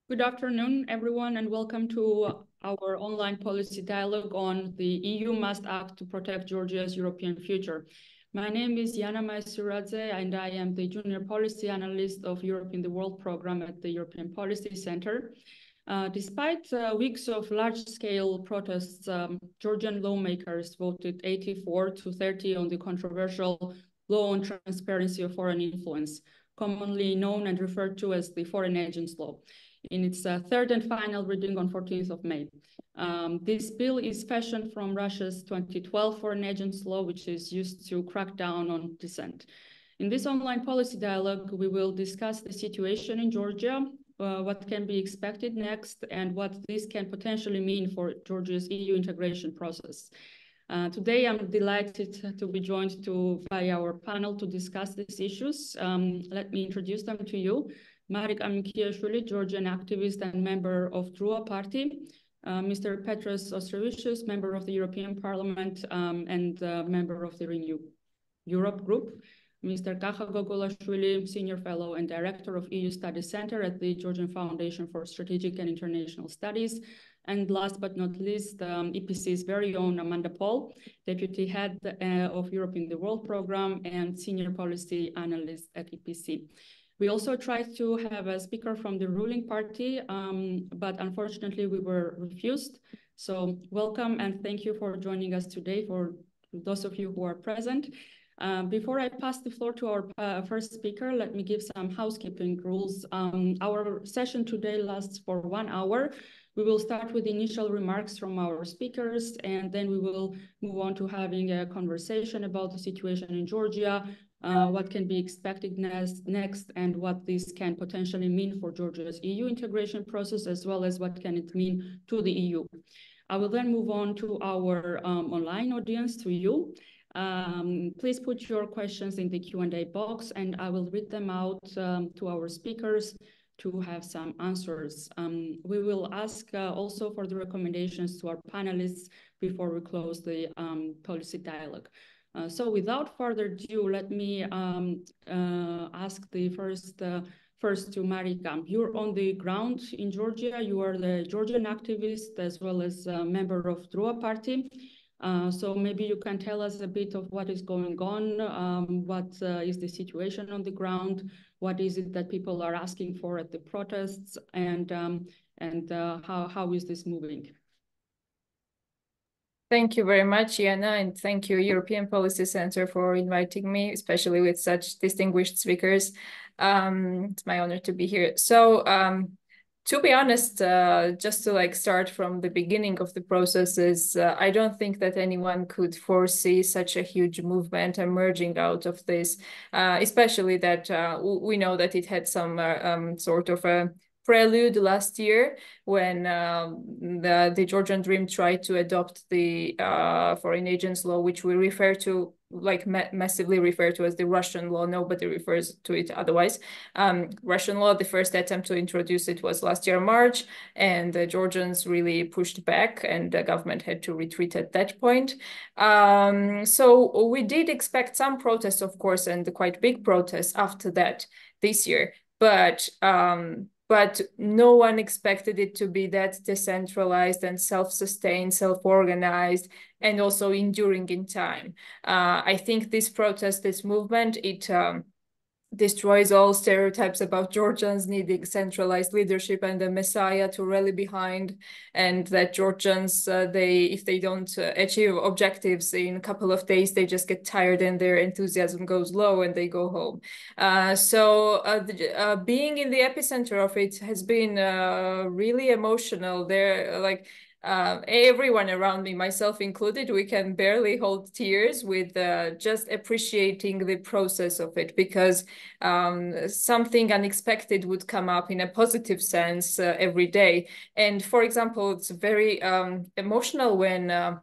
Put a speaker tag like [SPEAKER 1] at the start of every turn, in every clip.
[SPEAKER 1] Good afternoon, everyone, and welcome to our online policy dialogue on the EU must act to protect Georgia's European future. My name is Iana Maisuradze, and I am the Junior Policy Analyst of Europe in the World program at the European Policy Center. Despite weeks of large-scale protests, Georgian lawmakers voted 84-30 on the controversial law on transparency of foreign influence, commonly known and referred to as the Foreign Agents Law, in its third and final reading on 14th of May. This bill is fashioned from Russia's 2012 Foreign Agents Law, which is used to crack down on dissent. In this online policy dialogue, we will discuss the situation in Georgia, what can be expected next, and what this can potentially mean for Georgia's EU integration process. Today, I'm delighted to be joined by our panel to discuss these issues. Let me introduce them to you. Marika Mikiashvili, Georgian activist and member of Droa party. Mr. Petras, member of the European Parliament and member of the Renew Europe group. Mr. Kakha Gogolashvili, senior fellow and director of EU Studies Center at the Georgian Foundation for Strategic and International Studies. And last but not least, EPC's very own Amanda Paul, deputy head of Europe in the World program and senior policy analyst at EPC. We also tried to have a speaker from the ruling party, but unfortunately we were refused. So welcome and thank you for joining us today, for those of you who are present. Before I pass the floor to our first speaker, let me give some housekeeping rules. Our session today lasts for 1 hour. We will start with initial remarks from our speakers, and then we will move on to having a conversation about the situation in Georgia, what can be expected next, and what this can potentially mean for Georgia's EU integration process, as well as what can it mean to the EU. I will then move on to our online audience, to you. Please put your questions in the Q&A box, and I will read them out to our speakers to have some answers. We will ask also for the recommendations to our panelists before we close the policy dialogue. So without further ado, let me ask the first to Marika. You're on the ground in Georgia. You are the Georgian activist as well as a member of Droa party. So maybe you can tell us a bit of what is going on, what is the situation on the ground, what is it that people are asking for at the protests, and how is this moving?
[SPEAKER 2] Thank you very much, Iana, and thank you, European Policy Center, for inviting me, especially with such distinguished speakers. It's my honor to be here. So, to be honest, just to start from the beginning of the processes, I don't think that anyone could foresee such a huge movement emerging out of this, especially that we know that it had some sort of a prelude last year when the Georgian Dream tried to adopt the Foreign Agents Law, which we refer to, massively refer to as the Russian law. Nobody refers to it otherwise. Russian law, the first attempt to introduce it was last year, March, and the Georgians really pushed back and the government had to retreat at that point. So we did expect some protests, of course, and quite big protests after that this year. But no one expected it to be that decentralized and self-sustained, self-organized, and also enduring in time. I think this protest, this movement, it destroys all stereotypes about Georgians needing centralized leadership and a messiah to rally behind, and that Georgians, if they don't achieve objectives in a couple of days, they just get tired and their enthusiasm goes low and they go home. Being in the epicenter of it has been really emotional. Everyone around me, myself included, we can barely hold tears with just appreciating the process of it, because something unexpected would come up in a positive sense every day. And for example, it's very emotional when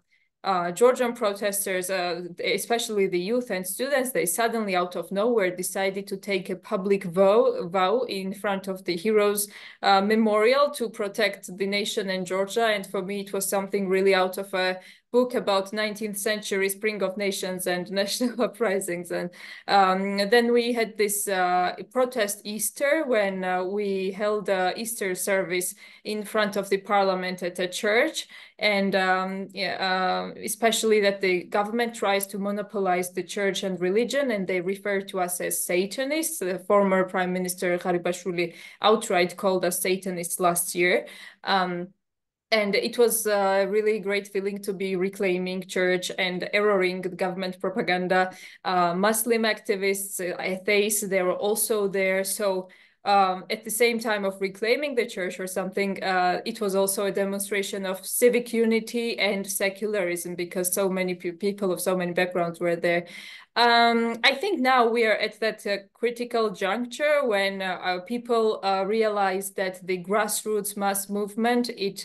[SPEAKER 2] Georgian protesters, especially the youth and students, they suddenly out of nowhere decided to take a public vow in front of the heroes memorial to protect the nation and Georgia. And for me, it was something really out of a book about 19th century Spring of Nations and national uprisings. And then we had this protest Easter when we held a Easter service in front of the parliament at a church. And especially that the government tries to monopolize the church and religion, and they refer to us as Satanists. The former Prime Minister Garibashvili outright called us Satanists last year. And it was a really great feeling to be reclaiming church and erroring the government propaganda. Muslim activists, atheists, they were also there. So at the same time of reclaiming the church or something, it was also a demonstration of civic unity and secularism, because so many people of so many backgrounds were there. I think now we are at that critical juncture when people realize that the grassroots mass movement, it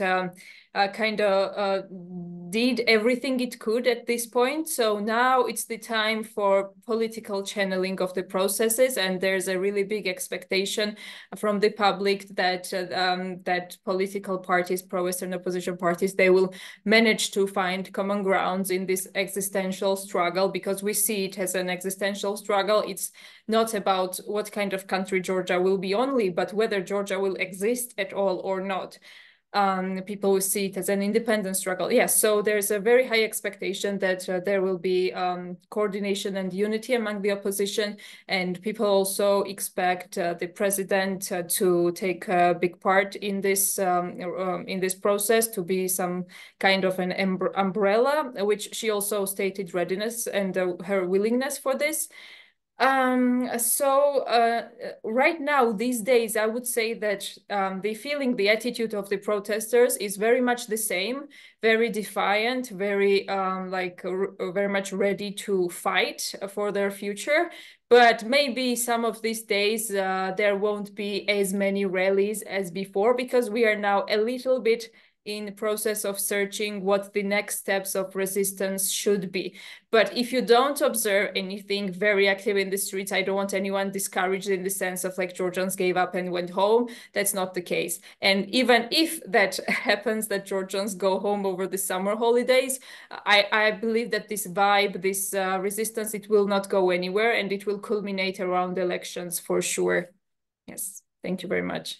[SPEAKER 2] kind of did everything it could at this point. So now it's the time for political channeling of the processes, and there's a really big expectation from the public that that political parties, pro-Western opposition parties, they will manage to find common grounds in this existential struggle, because we see it as an existential struggle. It's not about what kind of country Georgia will be only, but whether Georgia will exist at all or not. People will see it as an independent struggle. Yes, so there's a very high expectation that there will be coordination and unity among the opposition, and people also expect the president to take a big part in this process, to be some kind of an umbrella, which she also stated readiness and her willingness for this. Right now, these days, I would say that the attitude of the protesters is very much the same, very defiant, very very much ready to fight for their future. But maybe some of these days there won't be as many rallies as before, because we are now a little bit in the process of searching what the next steps of resistance should be. But if you don't observe anything very active in the streets, I don't want anyone discouraged in the sense of like Georgians gave up and went home. That's not the case. And even if that happens, that Georgians go home over the summer holidays, I believe that this vibe, this resistance, it will not go anywhere, and it will culminate around elections for sure. Yes, thank you very much.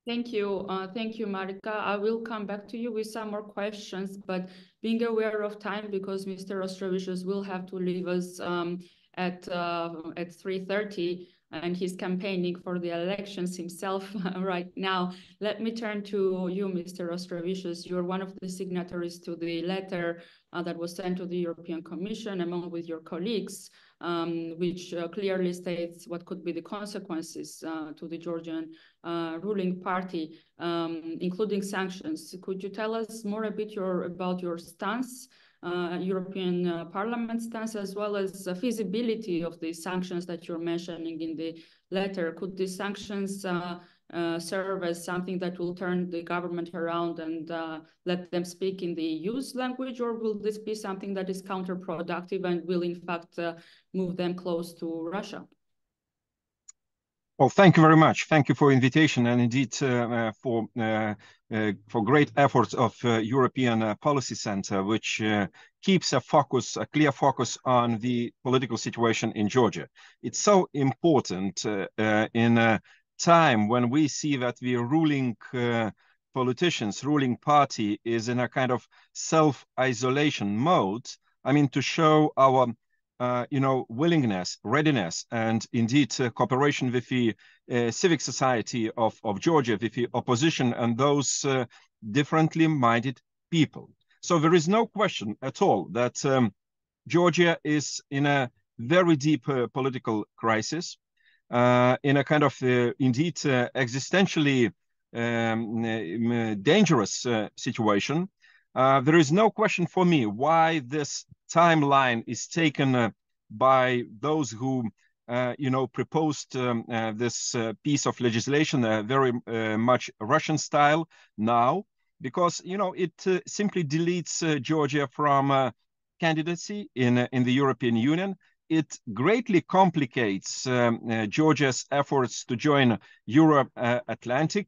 [SPEAKER 1] Thank you, Marika. I will come back to you with some more questions, but being aware of time, because Mr. Ostrovicius will have to leave us at 3:30, and he's campaigning for the elections himself right now. Let me turn to you, Mr. Ostrovicius. You're one of the signatories to the letter that was sent to the European Commission, along with your colleagues, which clearly states what could be the consequences to the Georgian ruling party, including sanctions. Could you tell us more about your stance, European Parliament stance, as well as the feasibility of the sanctions that you're mentioning in the letter? Could these sanctions serve as something that will turn the government around and let them speak in the EU's language, or will this be something that is counterproductive and will in fact move them close to Russia?
[SPEAKER 3] Well, thank you very much. Thank you for invitation, and indeed for great efforts of European Policy Center, which keeps a clear focus on the political situation in Georgia. It's so important in a time when we see that the ruling ruling party is in a kind of self-isolation mode. I mean, to show our willingness, readiness, and indeed cooperation with the civic society of Georgia, with the opposition and those differently minded people. So there is no question at all that Georgia is in a very deep political crisis, in a kind of indeed existentially dangerous situation. There is no question for me why this timeline is taken by those who, proposed this piece of legislation, very much Russian style now, because, it simply deletes Georgia from candidacy in the European Union. It greatly complicates Georgia's efforts to join Euro-Atlantic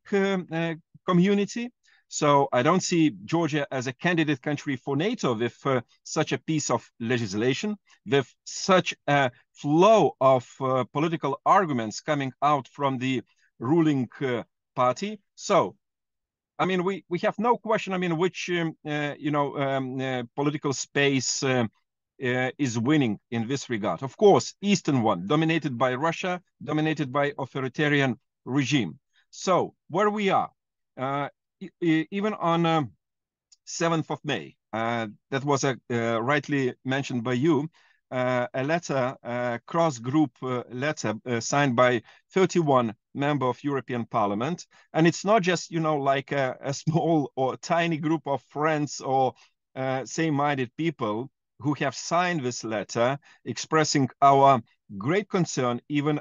[SPEAKER 3] community. So I don't see Georgia as a candidate country for NATO with such a piece of legislation, with such a flow of political arguments coming out from the ruling party. So, I mean, we have no question, I mean, which, political space is winning in this regard. Of course, Eastern one, dominated by Russia, dominated by authoritarian regime. So where we are, even on 7th of May, that was rightly mentioned by you, a letter, cross-group letter signed by 31 members of European Parliament. And it's not just, like a small or tiny group of friends or same-minded people who have signed this letter expressing our great concern. Even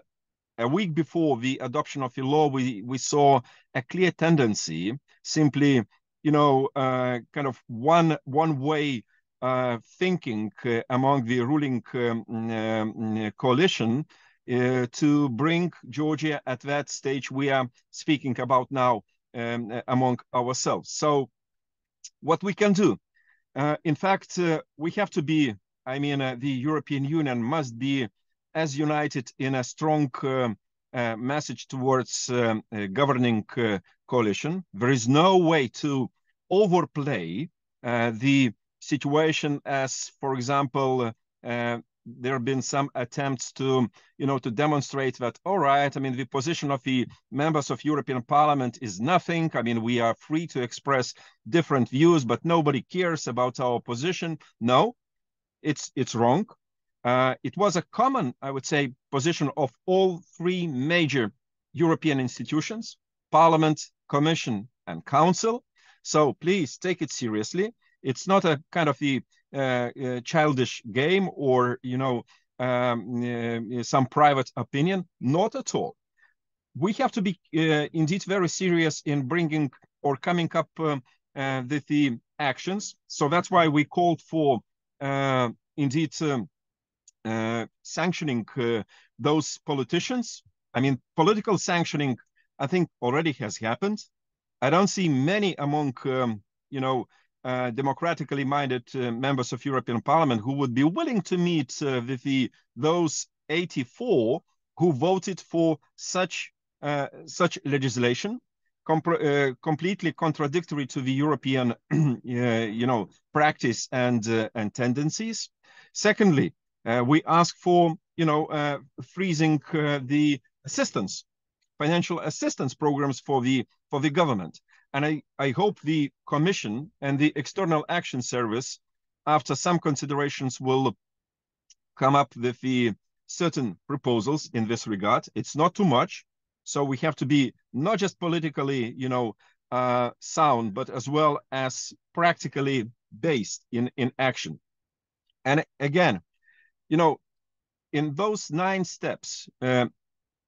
[SPEAKER 3] a week before the adoption of the law, we saw a clear tendency, simply, kind of one way thinking among the ruling coalition to bring Georgia at that stage we are speaking about now among ourselves. So what we can do, in fact, we have to be, the European Union must be as united in a strong message towards a governing coalition. There is no way to overplay the situation as, for example, there have been some attempts to, to demonstrate that, all right, the position of the members of European Parliament is nothing. We are free to express different views, but nobody cares about our position. No, it's wrong. It was a common, I would say, position of all three major European institutions, Parliament, Commission, and Council. So please take it seriously. It's not a kind of the childish game or, some private opinion. Not at all. We have to be indeed very serious in bringing or coming up with the actions. So that's why we called for indeed sanctioning those politicians. Political sanctioning, I think, already has happened. I don't see many among, democratically minded members of European Parliament who would be willing to meet with those 84 who voted for such legislation, completely contradictory to the European, practice and tendencies. Secondly, we ask for, freezing the assistance, financial assistance programs for the government. And I hope the Commission and the External Action Service, after some considerations, will come up with the certain proposals in this regard. It's not too much. So we have to be not just politically, sound, but as well as practically based in action. And again, in those 9 steps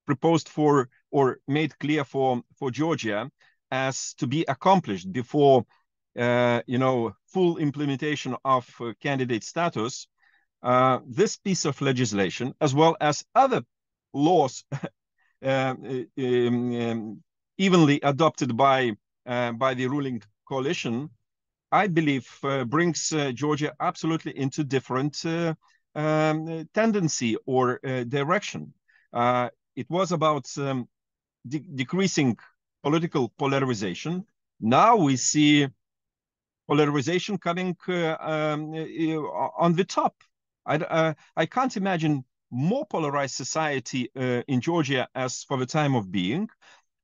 [SPEAKER 3] proposed for or made clear for Georgia as to be accomplished before, full implementation of candidate status, this piece of legislation, as well as other laws evenly adopted by the ruling coalition, I believe brings Georgia absolutely into different tendency or direction. It was about decreasing political polarization. Now we see polarization coming on the top. I can't imagine more polarized society in Georgia as for the time of being.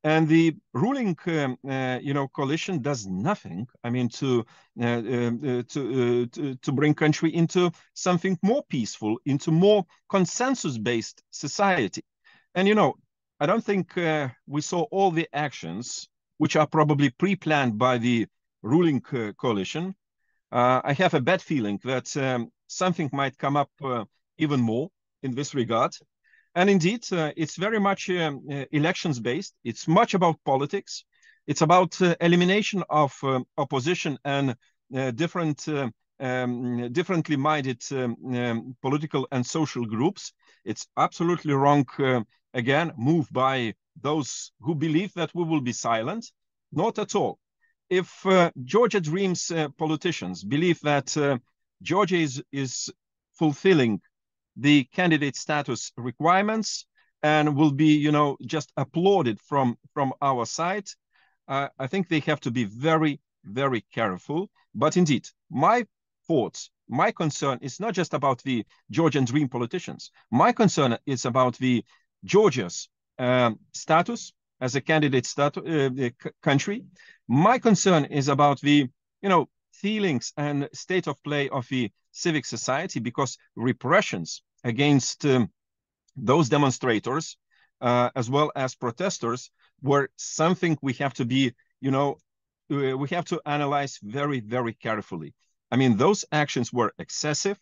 [SPEAKER 3] And the ruling, coalition does nothing. to bring country into something more peaceful, into more consensus-based society. And I don't think we saw all the actions which are probably pre-planned by the ruling coalition. I have a bad feeling that something might come up even more in this regard. And indeed, it's very much elections-based. It's much about politics. It's about elimination of opposition and differently minded political and social groups. It's absolutely wrong, again, move by those who believe that we will be silent. Not at all. if Georgia Dreams politicians believe that Georgia is fulfilling the candidate status requirements and will be, you know, just applauded from our side, I think they have to be very, very careful. But indeed, my thoughts, my concern is not just about the Georgian Dream politicians. My concern is about the Georgia's status as a candidate country. My concern is about the, you know, feelings and state of play of the civic society, because repressions against those demonstrators as well as protesters were something we have to be, you know, we have to analyze very, very carefully. I mean, those actions were excessive.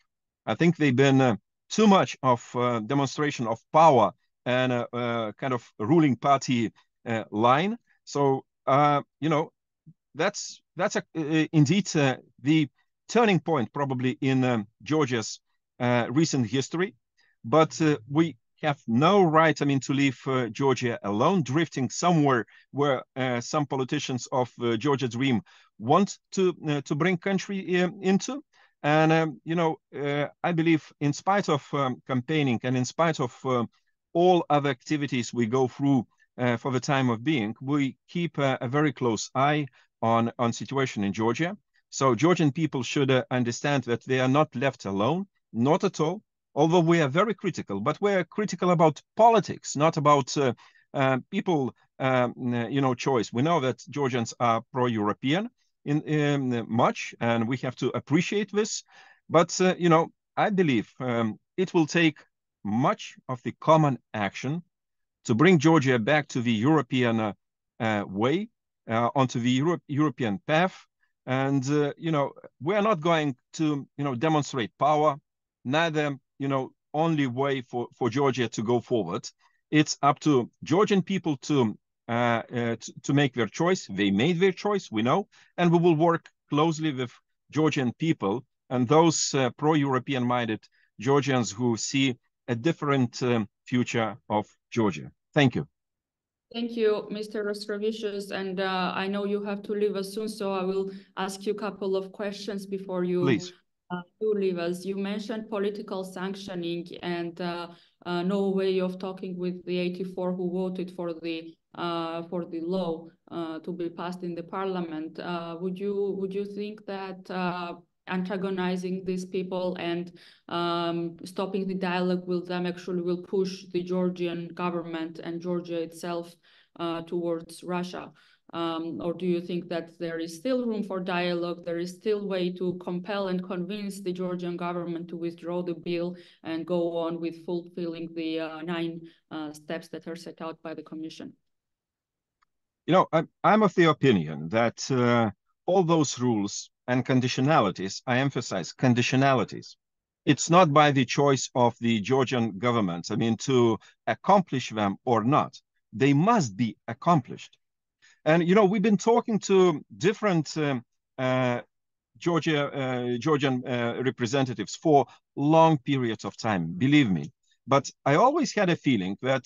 [SPEAKER 3] I think they've been too much of demonstration of power and kind of ruling party line. So, you know, that's indeed the turning point probably in Georgia's recent history. But we have no right, I mean, to leave Georgia alone, drifting somewhere where some politicians of Georgia Dream want to bring country into. And, you know, I believe in spite of campaigning and in spite of all other activities we go through for the time of being, we keep a very close eye on situation in Georgia. So Georgian people should understand that they are not left alone, not at all. Although we are very critical, but we're critical about politics, not about people, you know, choice. We know that Georgians are pro-European in much, and we have to appreciate this. But, you know, I believe it will take much of the common action to bring Georgia back to the European way, onto the European path. And, you know, we are not going to, you know, demonstrate power, neither, you know, only way for Georgia to go forward. It's up to Georgian people to make their choice. They made their choice, we know, and we will work closely with Georgian people and those pro-European minded Georgians who see a different future of Georgia. Thank you.
[SPEAKER 1] Thank you, Mr. Rostrovicius. And I know you have to leave us soon, so I will ask you a couple of questions before you
[SPEAKER 3] Please.
[SPEAKER 1] Do leave us. You mentioned political sanctioning and no way of talking with the 84 who voted for the law to be passed in the parliament. Would you think that antagonizing these people and stopping the dialogue with them actually will push the Georgian government and Georgia itself towards Russia? Or do you think that there is still room for dialogue? There is still way to compel and convince the Georgian government to withdraw the bill and go on with fulfilling the 9 steps that are set out by the Commission?
[SPEAKER 3] You know, I'm of the opinion that all those rules and conditionalities, I emphasize conditionalities, it's not by the choice of the Georgian government, I mean, to accomplish them or not. They must be accomplished. And, you know, we've been talking to different Georgian representatives for long periods of time, believe me. But I always had a feeling that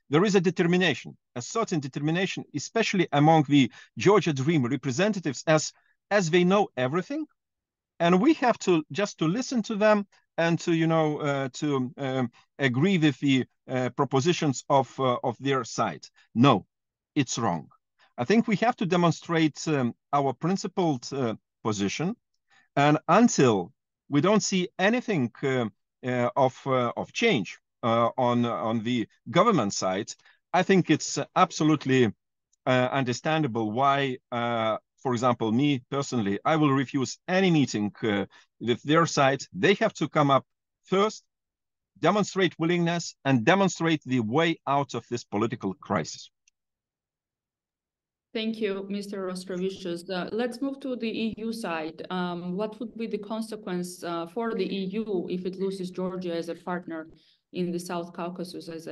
[SPEAKER 3] there is a determination, a certain determination, especially among the Georgia Dream representatives, as they know everything. And we have to just to listen to them and to, you know, agree with the propositions of their side. No, it's wrong. I think we have to demonstrate our principled position, and until we don't see anything of change on the government side, I think it's absolutely understandable why, for example, me personally, I will refuse any meeting with their side. They have to come up first, demonstrate willingness, and demonstrate the way out of this political crisis.
[SPEAKER 1] Thank you, Mr. Rostrovicius. Let's move to the EU side. What would be the consequence for the EU if it loses Georgia as a partner in the South Caucasus, as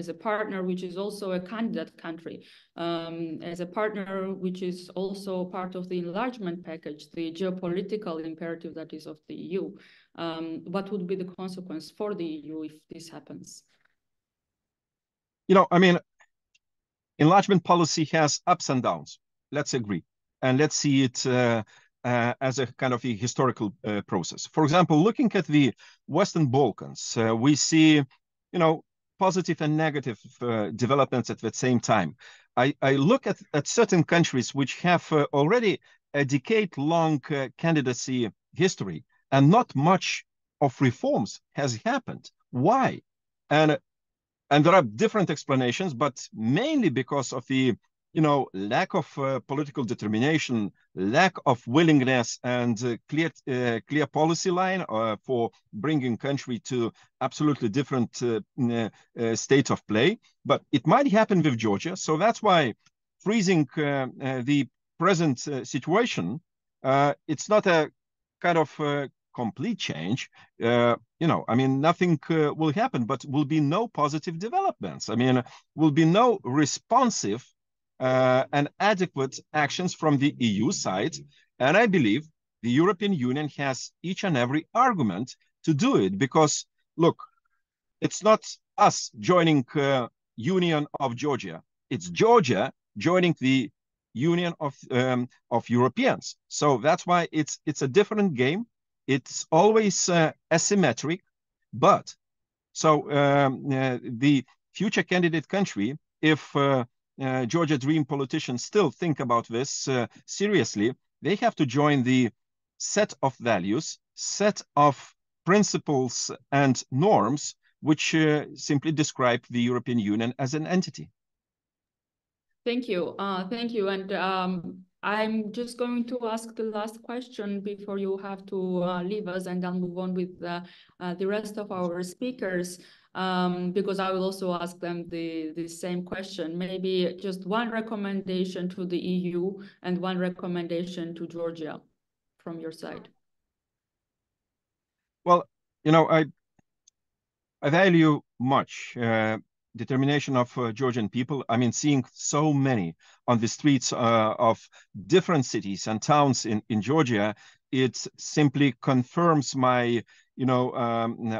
[SPEAKER 1] a partner which is also a candidate country, as a partner which is also part of the enlargement package, the geopolitical imperative that is of the EU? What would be the consequence for the EU if this happens?
[SPEAKER 3] You know, I mean, enlargement policy has ups and downs. Let's agree. and let's see it as a kind of a historical process. For example, looking at the Western Balkans, we see, you know, positive and negative developments at the same time. I look at certain countries which have already a decade-long candidacy history, and not much of reforms has happened. Why? And there are different explanations, but mainly because of the, you know, lack of political determination, lack of willingness, and clear policy line for bringing country to absolutely different state of play. But it might happen with Georgia, so that's why freezing the present situation, it's not a kind of complete change. You know, I mean, nothing will happen, but will be no positive developments. I mean, will be no responsive and adequate actions from the EU side. And I believe the European Union has each and every argument to do it, because, look, it's not us joining Union of Georgia. It's Georgia joining the Union of Europeans. So that's why it's a different game. It's always asymmetric, but so the future candidate country, if Georgia Dream politicians still think about this seriously, they have to join the set of values, set of principles and norms which simply describe the European Union as an entity.
[SPEAKER 1] Thank you. Thank you. And I'm just going to ask the last question before you have to leave us, and I'll move on with the rest of our speakers, because I will also ask them the same question. Maybe just one recommendation to the EU and one recommendation to Georgia from your side.
[SPEAKER 3] Well, you know, I value much determination of Georgian people. I mean, seeing so many on the streets of different cities and towns in Georgia, it simply confirms my, you know,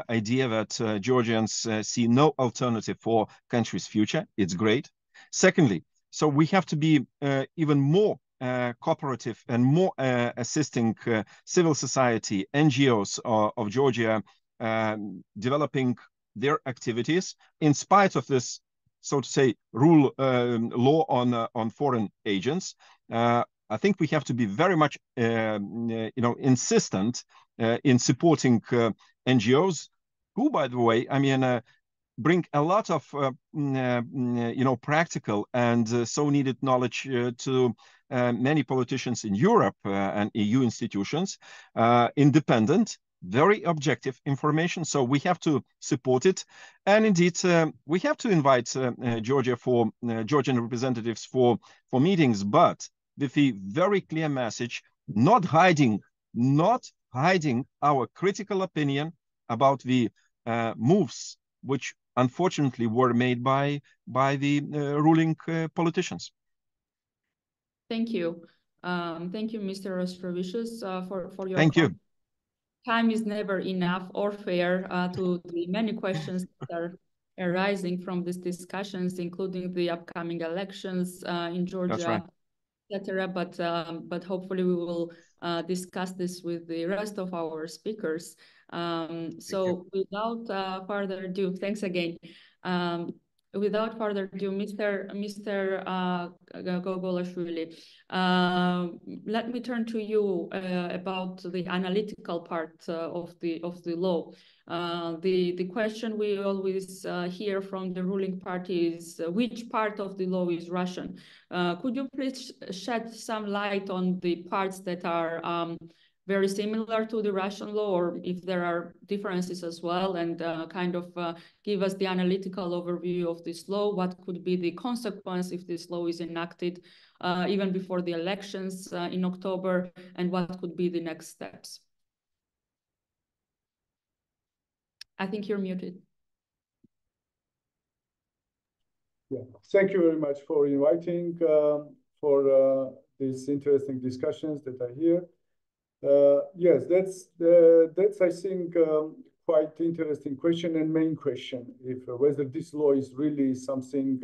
[SPEAKER 3] idea that Georgians see no alternative for country's future. It's great. Secondly, so we have to be even more cooperative and more assisting civil society, NGOs of Georgia, developing their activities in spite of this, so to say, law on foreign agents. I think we have to be very much, you know, insistent in supporting NGOs, who, by the way, I mean, bring a lot of, you know, practical and so needed knowledge to many politicians in Europe and EU institutions, independent, very objective information. So we have to support it. And indeed, we have to invite Georgia for Georgian representatives for meetings, but with a very clear message, not hiding our critical opinion about the moves which unfortunately were made by the ruling politicians.
[SPEAKER 1] Thank you. Thank you, Mr. Ostrovicius, for your
[SPEAKER 3] Thank you.
[SPEAKER 1] Time is never enough or fair to the many questions that are arising from these discussions, including the upcoming elections in Georgia. That's right. Etc. But hopefully we will discuss this with the rest of our speakers. So without further ado, thanks again. Without further ado, Mr. Gogolashvili, let me turn to you about the analytical part of the law. The question we always hear from the ruling party is which part of the law is Russian? Could you please shed some light on the parts that are very similar to the Russian law, or if there are differences as well, and kind of give us the analytical overview of this law? What could be the consequence if this law is enacted even before the elections in October, and what could be the next steps? I think you're muted.
[SPEAKER 4] Yeah, thank you very much for inviting for these interesting discussions that I hear. Yes, that's I think quite interesting question and main question, if whether this law is really something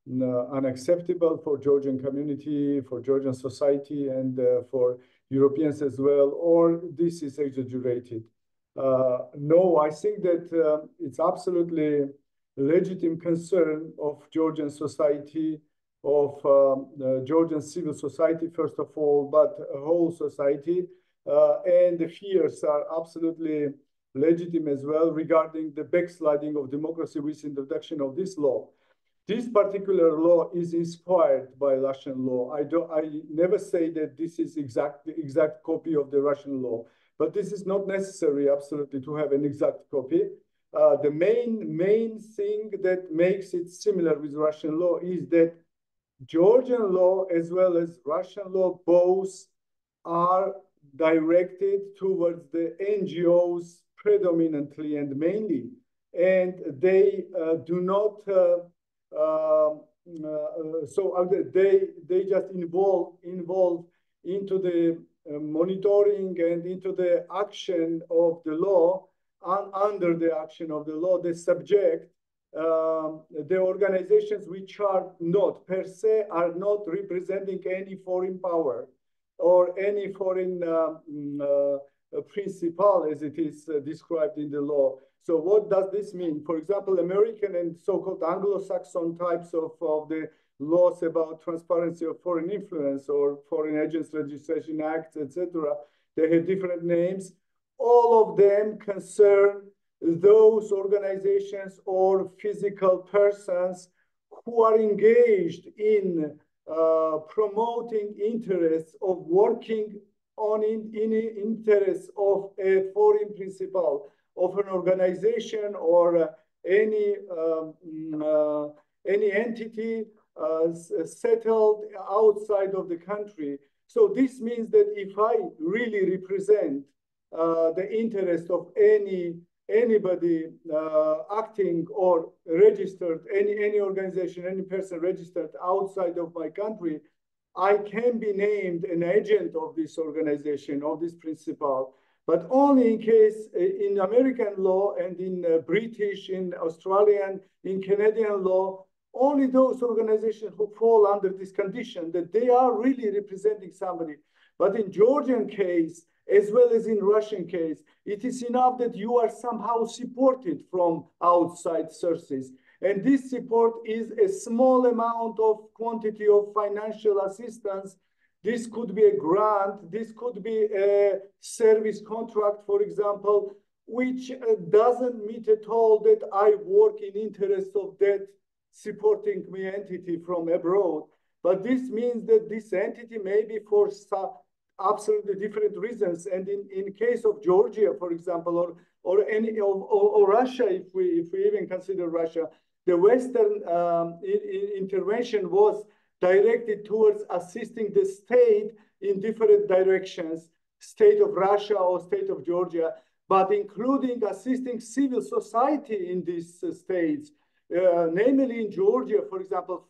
[SPEAKER 4] unacceptable for Georgian community, for Georgian society, and for Europeans as well, or this is exaggerated. No, I think that it's absolutely legitimate concern of Georgian society, of Georgian civil society, first of all, but whole society. And the fears are absolutely legitimate as well regarding the backsliding of democracy with introduction of this law. This particular law is inspired by Russian law. I never say that this is exact copy of the Russian law, but this is not necessary absolutely to have an exact copy. The main thing that makes it similar with Russian law is that Georgian law as well as Russian law both are directed towards the NGOs predominantly and mainly, and they do not they just involve into the monitoring and into the action of the law. Under the action of the law, they subject the organizations which are not per se are not representing any foreign power or any foreign principle as it is described in the law. So what does this mean? For example, American and so-called Anglo-Saxon types of the laws about transparency of foreign influence or Foreign Agents Registration Acts, etc., they have different names. All of them concern those organizations or physical persons who are engaged in promoting interests of working on in interests of a foreign principle of an organization or any entity settled outside of the country. So this means that if I really represent the interest of anybody acting or registered, any organization, any person registered outside of my country, I can be named an agent of this organization, of this principle, but only in case in American law and in British, in Australian, in Canadian law, only those organizations who fall under this condition that they are really representing somebody. But in Georgian case, as well as in Russian case, it is enough that you are somehow supported from outside sources. And this support is a small amount of quantity of financial assistance. This could be a grant, this could be a service contract, for example, which doesn't mean at all that I work in interest of that supporting me entity from abroad. But this means that this entity may be for some absolutely different reasons. And in case of Georgia, for example, or Russia, if we even consider Russia, the Western intervention was directed towards assisting the state in different directions, state of Russia or state of Georgia, but including assisting civil society in these states, namely in Georgia, for example.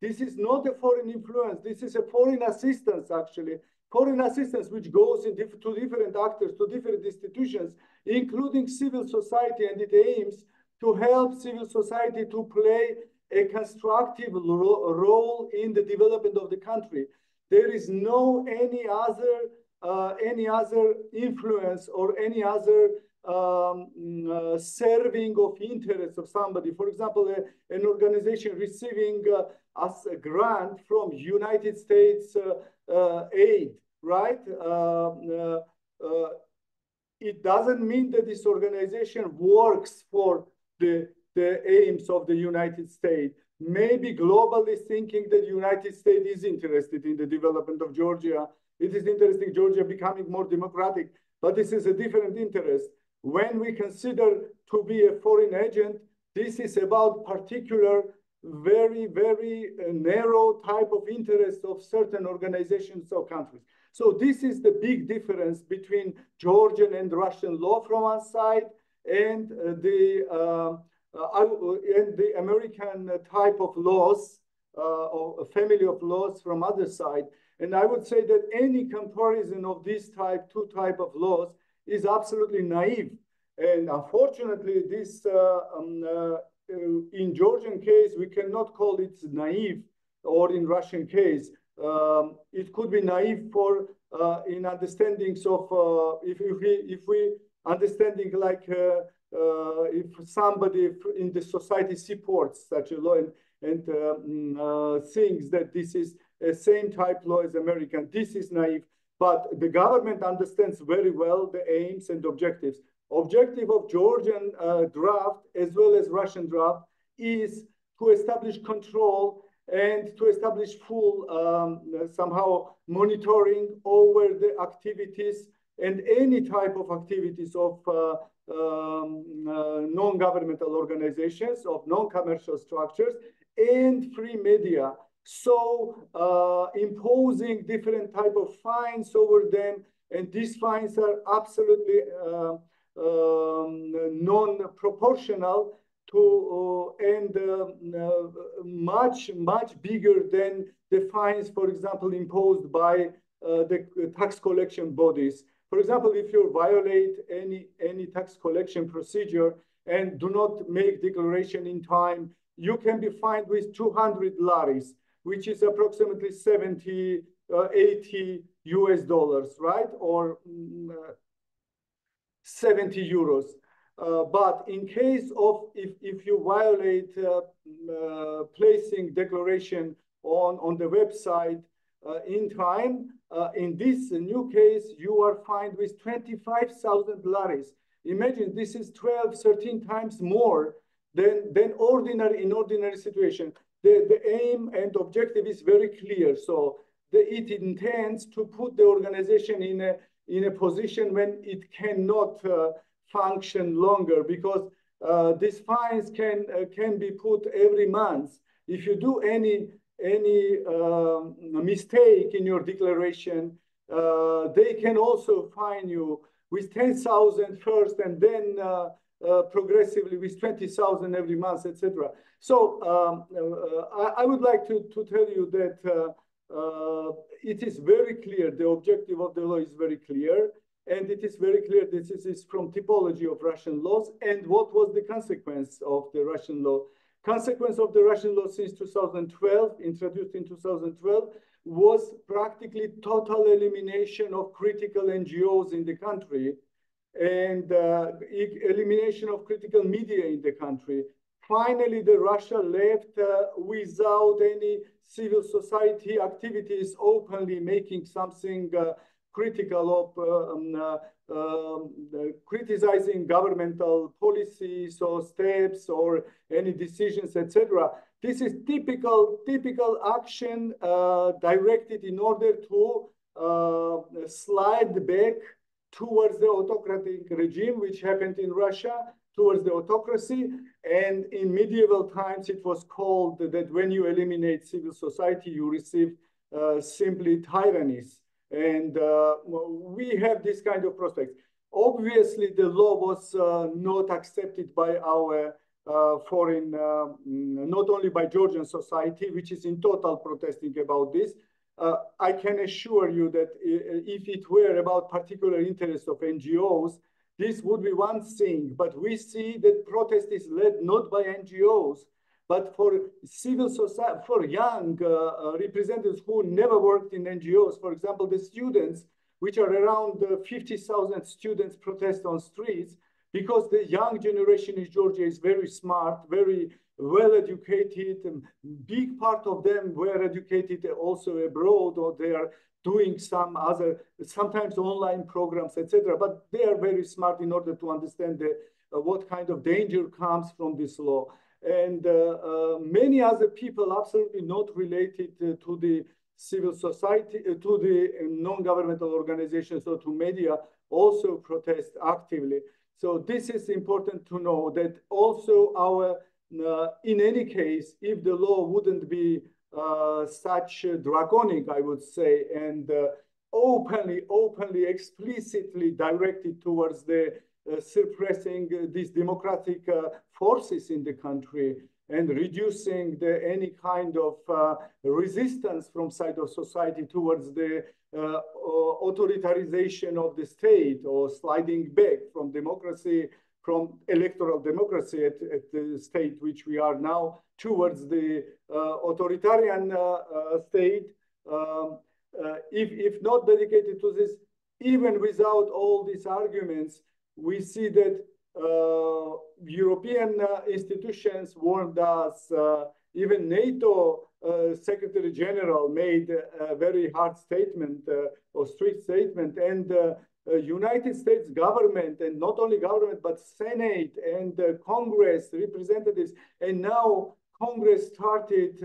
[SPEAKER 4] This is not a foreign influence, this is a foreign assistance actually. Foreign assistance which goes to different actors, to different institutions, including civil society, and it aims to help civil society to play a constructive role in the development of the country. There is no any other influence or any other serving of interests of somebody. For example, an organization receiving as a grant from United States aid, right? It doesn't mean that this organization works for the aims of the United States. Maybe globally thinking that the United States is interested in the development of Georgia. It is interesting Georgia becoming more democratic, but this is a different interest. When we consider to be a foreign agent, this is about particular, very, very narrow type of interest of certain organizations or countries. So this is the big difference between Georgian and Russian law from one side and the American type of laws, or a family of laws from other side. And I would say that any comparison of these two type of laws is absolutely naive. And unfortunately, this in Georgian case, we cannot call it naive, or in Russian case, it could be naive for in understandings of if we understanding like if somebody in the society supports such a law and thinks that this is a same type law as American, this is naive. But the government understands very well the aims and objectives. Objective of Georgian draft as well as Russian draft is to establish control and to establish full somehow monitoring over the activities and any type of activities of non-governmental organizations, of non-commercial structures, and free media. So imposing different type of fines over them, and these fines are absolutely non-proportional to and much bigger than the fines, for example, imposed by the tax collection bodies. For example, if you violate any tax collection procedure and do not make declaration in time, you can be fined with 200 laris, which is approximately 70, 80 US dollars, right? Or 70 euros. But in case of if you violate placing declaration on the website in time, in this new case, you are fined with 25,000 laris. Imagine this is 12, 13 times more than ordinary situation. The aim and objective is very clear. So it intends to put the organization in a position when it cannot function longer, because these fines can be put every month. If you do any mistake in your declaration, they can also fine you with 10,000 first, and then progressively with 20,000 every month, etc. So I would like to tell you that it is very clear. The objective of the law is very clear. And it is very clear this is from typology of Russian laws. And what was the consequence of the Russian law? Consequence of the Russian law since 2012, introduced in 2012, was practically total elimination of critical NGOs in the country and elimination of critical media in the country. Finally, the Russia left without any civil society activities openly making something critical of criticizing governmental policies or steps or any decisions, etc. This is typical action directed in order to slide back towards the autocratic regime, which happened in Russia, towards the autocracy. And in medieval times, it was called that when you eliminate civil society, you receive simply tyrannies. And we have this kind of prospects. Obviously, the law was not accepted by our foreign, not only by Georgian society, which is in total protesting about this. I can assure you that if it were about particular interests of NGOs, this would be one thing. But we see that protest is led not by NGOs, but for civil society, for young representatives who never worked in NGOs. For example, the students, which are around 50,000 students protest on streets, because the young generation in Georgia is very smart, very well educated. Big part of them were educated also abroad, or they are doing some other, sometimes online programs, etc. But they are very smart in order to understand what kind of danger comes from this law. And many other people absolutely not related to the civil society, to the non-governmental organizations or to media also protest actively. So this is important to know, that also our, in any case, if the law wouldn't be such draconic, I would say, and openly, explicitly directed towards the suppressing these democratic forces in the country and reducing any kind of resistance from side of society towards the authoritarianization of the state, or sliding back from democracy from electoral democracy at the state which we are now towards the authoritarian state. If not dedicated to this, even without all these arguments, we see that European institutions warned us. Even NATO Secretary General made a very hard statement or strict statement, and United States government, and not only government, but Senate and Congress representatives, and now Congress started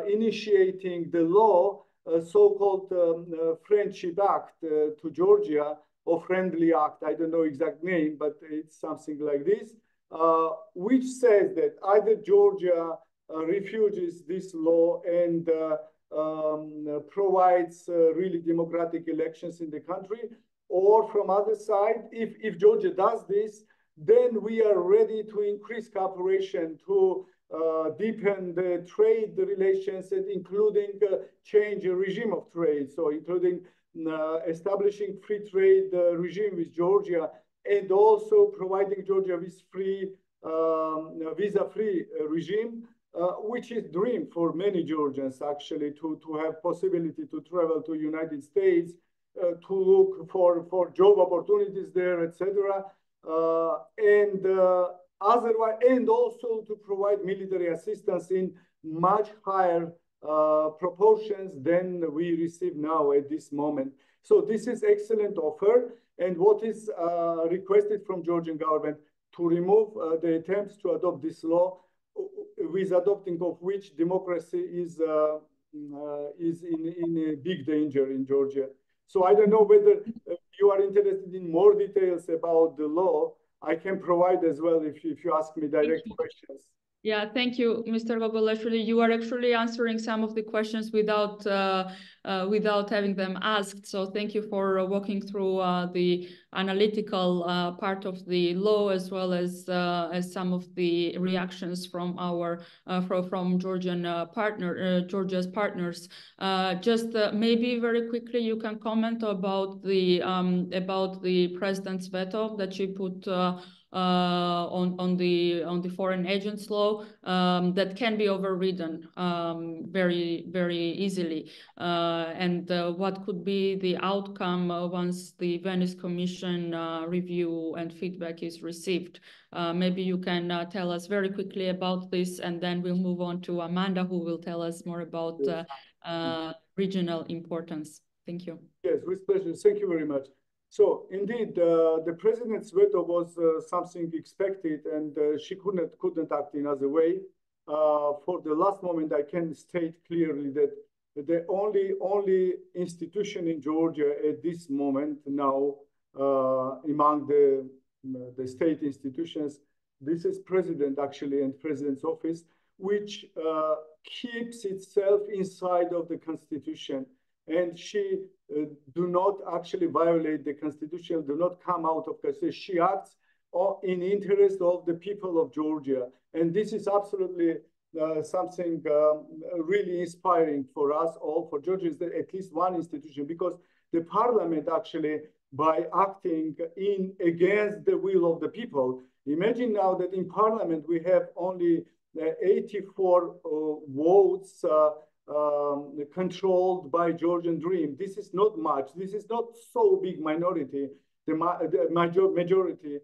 [SPEAKER 4] initiating the law, so-called Friendship Act to Georgia, or Friendly Act, I don't know exact name, but it's something like this, which says that either Georgia refuses this law and provides really democratic elections in the country, or from other side, if Georgia does this, then we are ready to increase cooperation, to deepen the trade relations, and including change the regime of trade, so including establishing free trade regime with Georgia, and also providing Georgia with free visa-free regime, which is dream for many Georgians actually, to have possibility to travel to United States, to look for job opportunities there, etc. And otherwise, and also to provide military assistance in much higher proportions than we receive now at this moment. So this is excellent offer, and what is requested from Georgian government to remove the attempts to adopt this law, with adopting of which democracy is in a big danger in Georgia. So I don't know whether you are interested in more details about the law. I can provide as well if you ask me direct questions.
[SPEAKER 1] Yeah, thank you, Mr. Gogolashvili. You are actually answering some of the questions without having them asked. So thank you for walking through the analytical part of the law, as well as some of the reactions from our from Georgian Georgia's partners. Just maybe very quickly, you can comment about the president's veto that you put on the foreign agents law, that can be overridden very easily, and what could be the outcome once the Venice Commission review and feedback is received. Maybe you can tell us very quickly about this, and then we'll move on to Amanda, who will tell us more about regional importance. Thank you.
[SPEAKER 4] Yes, with pleasure. Thank you very much. So indeed, the president's veto was something expected, and she couldn't act in other way. For the last moment, I can state clearly that the only institution in Georgia at this moment now, among the state institutions, this is president actually, and president's office, which keeps itself inside of the constitution. And she do not actually violate the constitution, do not come out of constitution. She acts in interest of the people of Georgia. And this is absolutely something really inspiring for us all, for Georgia, is at least one institution, because the parliament actually, by acting in against the will of the people. Imagine now that in parliament we have only 84 votes controlled by Georgian Dream. This is not much. This is not so big minority. The majority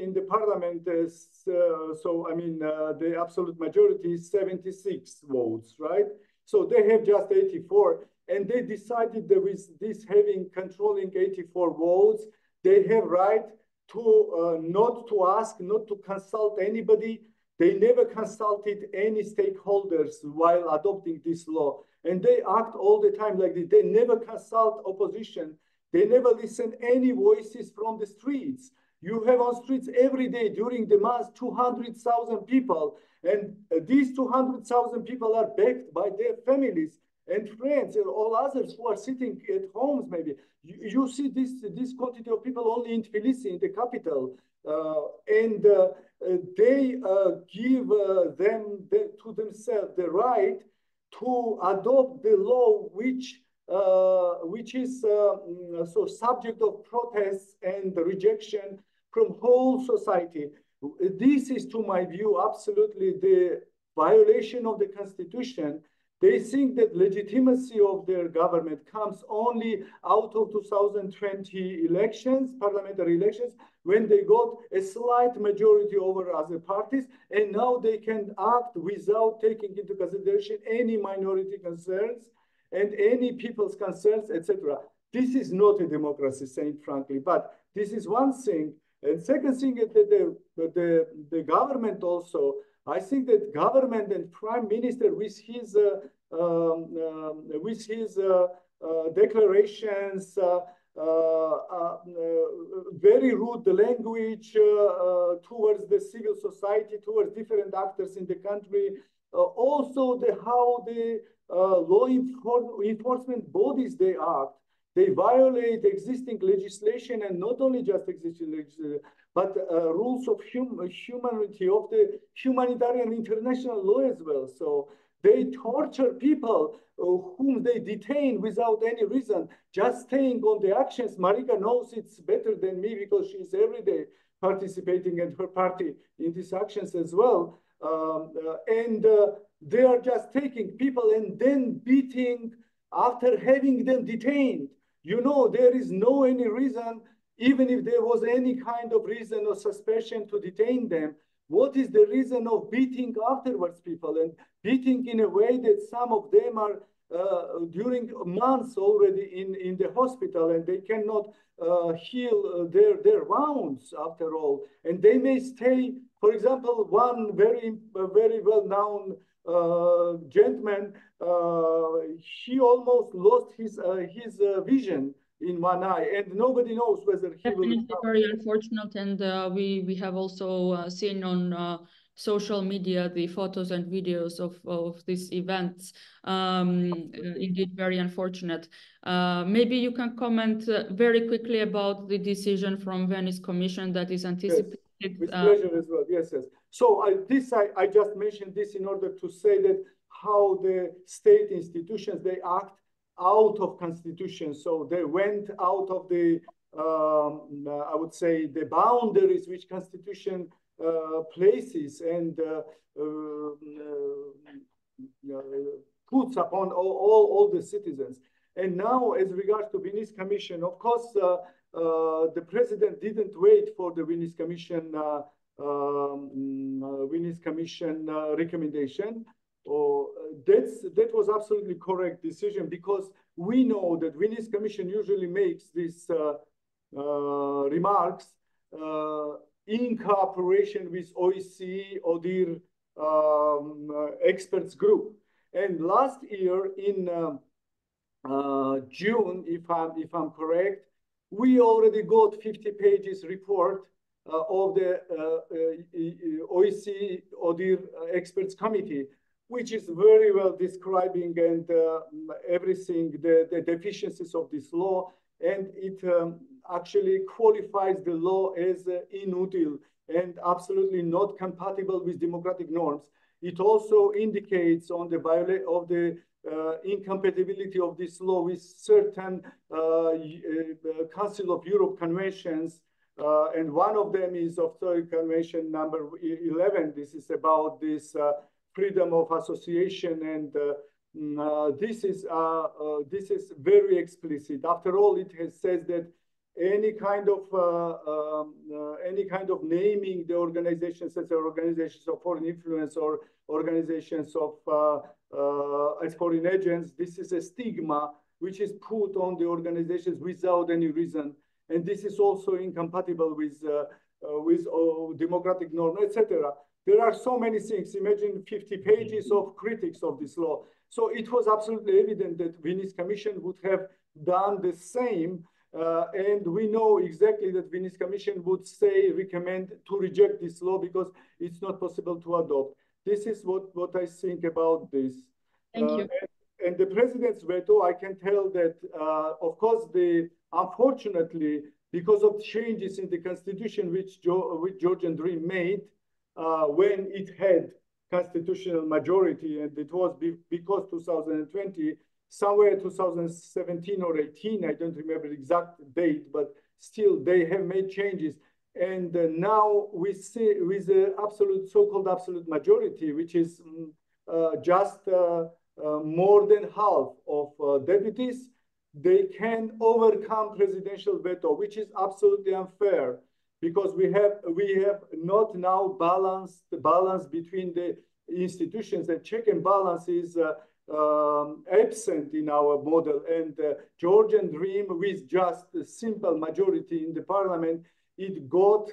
[SPEAKER 4] in the parliament is, the absolute majority is 76 votes, right? So they have just 84, and they decided that with this controlling 84 votes, they have right to not to ask, not to consult anybody. They never consulted any stakeholders while adopting this law. And they act all the time like this. They never consult opposition. They never listen any voices from the streets. You have on streets every day during the month 200,000 people. And these 200,000 people are backed by their families and friends and all others who are sitting at homes maybe. You see this quantity of people only in Tbilisi, in the capital. They give to themselves the right to adopt the law, which is so subject of protests and rejection from whole society. This is, to my view, absolutely the violation of the constitution. They think that legitimacy of their government comes only out of 2020 elections, parliamentary elections, when they got a slight majority over other parties, and now they can act without taking into consideration any minority concerns and any people's concerns, etc. This is not a democracy, saying frankly, but this is one thing. And second thing is that the government also, I think that government and prime minister with his declarations, very rude language towards the civil society, towards different actors in the country, also how the law enforcement bodies they act. They violate existing legislation, and not only just existing legislation, but rules of humanity, of the humanitarian international law as well. So they torture people whom they detain without any reason, just staying on the actions. Marika knows it's better than me because she's every day participating and her party in these actions as well. They are just taking people and then beating after having them detained. You know, there is no any reason, even if there was any kind of reason or suspicion to detain them. What is the reason of beating afterwards people, and beating in a way that some of them are during months already in the hospital, and they cannot heal their wounds after all. And they may stay, for example, one very well-known gentleman, he almost lost his vision in one eye, and nobody knows whether he will recover.
[SPEAKER 1] Very unfortunate, and we have also seen on social media the photos and videos of these events. Indeed, very unfortunate. Maybe you can comment very quickly about the decision from Venice Commission that is anticipated.
[SPEAKER 4] Yes, with pleasure as well. Yes, yes. So I just mentioned this in order to say that how the state institutions, they act out of constitution. So they went out of the, I would say, the boundaries which constitution places and puts upon all the citizens. And now, as regards to Venice Commission, of course, the president didn't wait for the Venice Commission recommendation. That was absolutely correct decision, because we know that Venice Commission usually makes these remarks in cooperation with OEC or their experts group. And last year in June, if I'm correct, we already got 50 pages report of the OEC or their experts committee, which is very well describing and everything, the deficiencies of this law, and it actually qualifies the law as inutile and absolutely not compatible with democratic norms. It also indicates on the incompatibility of this law with certain Council of Europe conventions, and one of them is of Convention number 11. This is about this freedom of association, and this is very explicit. After all, it says that any kind of naming the organizations as organizations of foreign influence or organizations of as foreign agents, this is a stigma which is put on the organizations without any reason, and this is also incompatible with democratic norms, etc. There are so many things. Imagine 50 pages of critics of this law. So it was absolutely evident that Venice Commission would have done the same. And we know exactly that Venice Commission would recommend to reject this law because it's not possible to adopt. This is what I think about this.
[SPEAKER 1] Thank you.
[SPEAKER 4] And the president's veto, I can tell that, of course, unfortunately, because of changes in the constitution which Georgian Dream made, when it had constitutional majority, and it was because 2020, somewhere 2017 or 18, I don't remember the exact date, but still they have made changes. And now we see with the absolute, so-called absolute majority, which is just more than half of deputies, they can overcome presidential veto, which is absolutely unfair, because we have not now balanced the balance between the institutions, and check and balance is absent in our model. And Georgian dream, with just a simple majority in the parliament, it got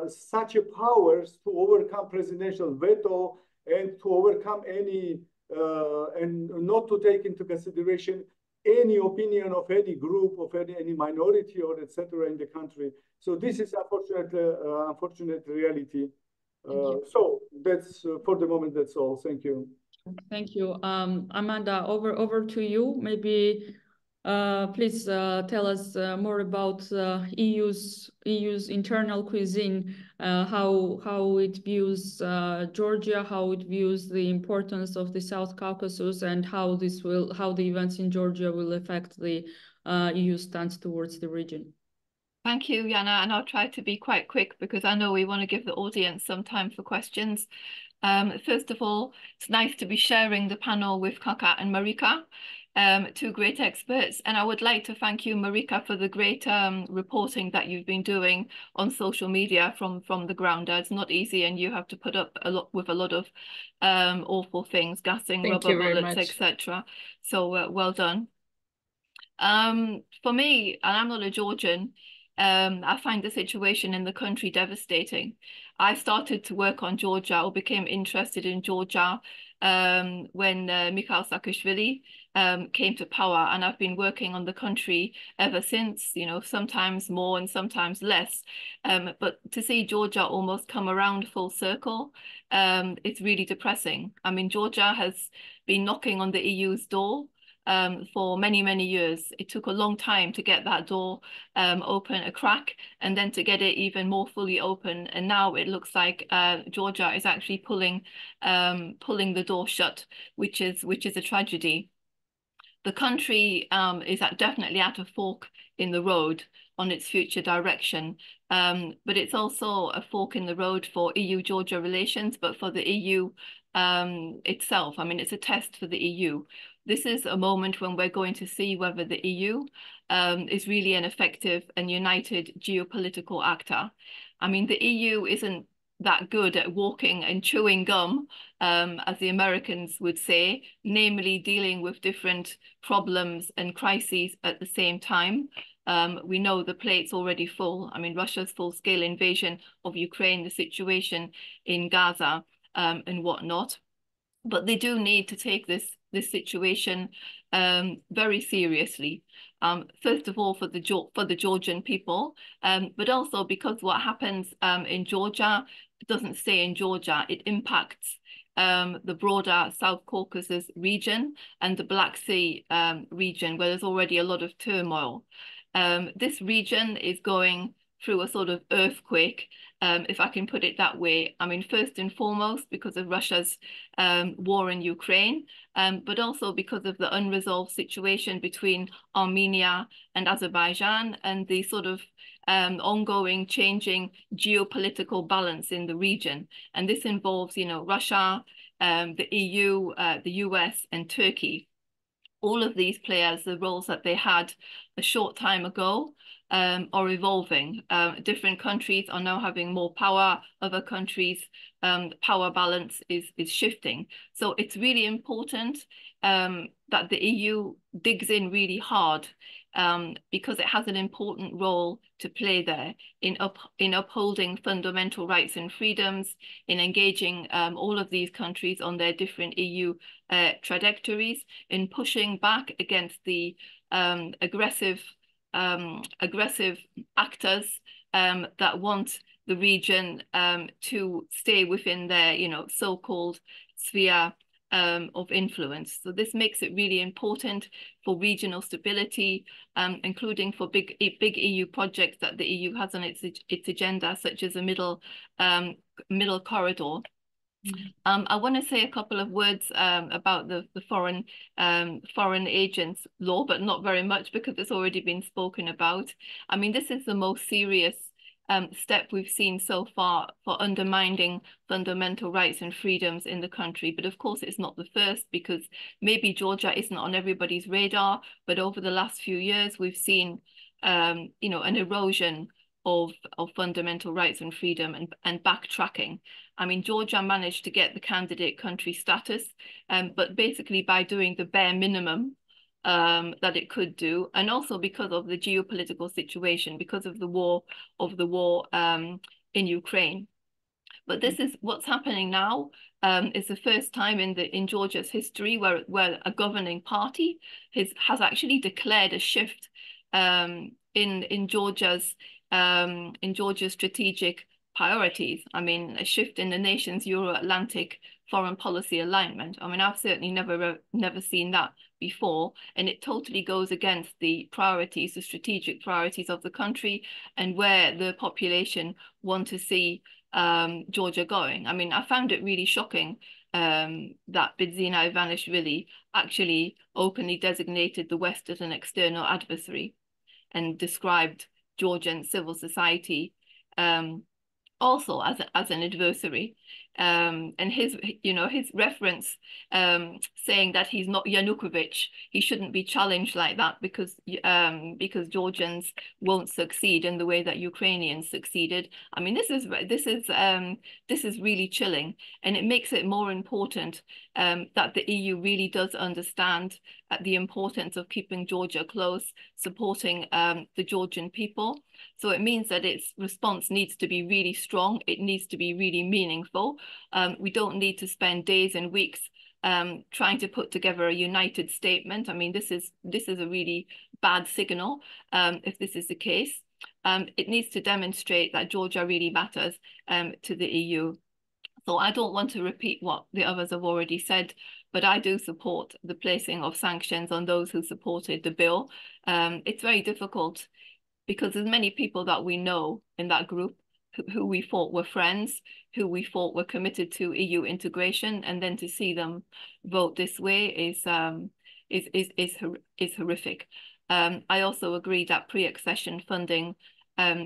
[SPEAKER 4] such a powers to overcome presidential veto and to overcome any and not to take into consideration any opinion of any group, of any minority or etc. in the country. So this is unfortunate reality. So that's for the moment. That's all. Thank you.
[SPEAKER 1] Thank you, Amanda. Over to you. Maybe please tell us more about EU's internal cuisine, how it views Georgia, how it views the importance of the South Caucasus, and how the events in Georgia will affect the EU stance towards the region.
[SPEAKER 5] Thank you, Iana, and I'll try to be quite quick because I know we want to give the audience some time for questions. First of all, it's nice to be sharing the panel with Kakha and Marika, two great experts. And I would like to thank you, Marika, for the great reporting that you've been doing on social media from the ground. It's not easy, and you have to put up with a lot of awful things, gassing, rubber bullets, etc. So well done. For me, and I'm not a Georgian, I find the situation in the country devastating. I started to work on Georgia, or became interested in Georgia, when Mikiashvili came to power, and I've been working on the country ever since, you know, sometimes more and sometimes less. But to see Georgia almost come around full circle, it's really depressing. I mean, Georgia has been knocking on the EU's door for many, many years. It took a long time to get that door open a crack, and then to get it even more fully open. And now it looks like Georgia is actually pulling the door shut, which is a tragedy. The country is definitely at a fork in the road on its future direction, but it's also a fork in the road for EU-Georgia relations, but for the EU itself. I mean, it's a test for the EU. This is a moment when we're going to see whether the EU is really an effective and united geopolitical actor. I mean, the EU isn't that good at walking and chewing gum, as the Americans would say, namely dealing with different problems and crises at the same time. We know the plate's already full. I mean, Russia's full-scale invasion of Ukraine, the situation in Gaza, and whatnot. But they do need to take this situation very seriously. First of all, for the Georgian people, but also because what happens in Georgia doesn't stay in Georgia. It impacts the broader South Caucasus region and the Black Sea region, where there's already a lot of turmoil. This region is going through a sort of earthquake, if I can put it that way. I mean, first and foremost, because of Russia's war in Ukraine, but also because of the unresolved situation between Armenia and Azerbaijan, and the sort of ongoing changing geopolitical balance in the region. And this involves, you know, Russia, the EU, the US, and Turkey. All of these players, the roles that they had a short time ago, are evolving. Different countries are now having more power. Other countries, power balance is shifting. So it's really important that the EU digs in really hard, because it has an important role to play there in upholding fundamental rights and freedoms, in engaging all of these countries on their different EU trajectories, in pushing back against the aggressive actors that want the region to stay within their, you know, so-called sphere of influence. So this makes it really important for regional stability, including for big EU projects that the EU has on its agenda, such as a middle corridor. I want to say a couple of words about the foreign agents law, but not very much because it's already been spoken about. I mean, this is the most serious step we've seen so far for undermining fundamental rights and freedoms in the country. But of course, it's not the first, because maybe Georgia isn't on everybody's radar, but over the last few years, we've seen, you know, an erosion of fundamental rights and freedom and backtracking. I mean, Georgia managed to get the candidate country status, but basically by doing the bare minimum that it could do, and also because of the geopolitical situation, because of the war in Ukraine. But this is what's happening now. It's the first time in Georgia's history where a governing party has actually declared a shift in Georgia's strategic priorities. I mean, a shift in the nation's Euro-Atlantic foreign policy alignment. I mean, I've certainly never seen that before, and it totally goes against the priorities, the strategic priorities of the country and where the population want to see Georgia going. I mean, I found it really shocking that Bidzina Ivanishvili actually openly designated the West as an external adversary and described Georgian civil society also as an adversary. And his reference saying that he's not Yanukovych, he shouldn't be challenged like that because Georgians won't succeed in the way that Ukrainians succeeded. I mean, this is really chilling, and it makes it more important that the EU really does understand the importance of keeping Georgia close, supporting the Georgian people. So it means that its response needs to be really strong. It needs to be really meaningful. We don't need to spend days and weeks trying to put together a united statement. I mean, this is a really bad signal if this is the case. It needs to demonstrate that Georgia really matters to the EU. So I don't want to repeat what the others have already said, but I do support the placing of sanctions on those who supported the bill. It's very difficult because there's many people that we know in that group who we thought were friends, who we thought were committed to EU integration, and then to see them vote this way is horrific. I also agree that pre-accession funding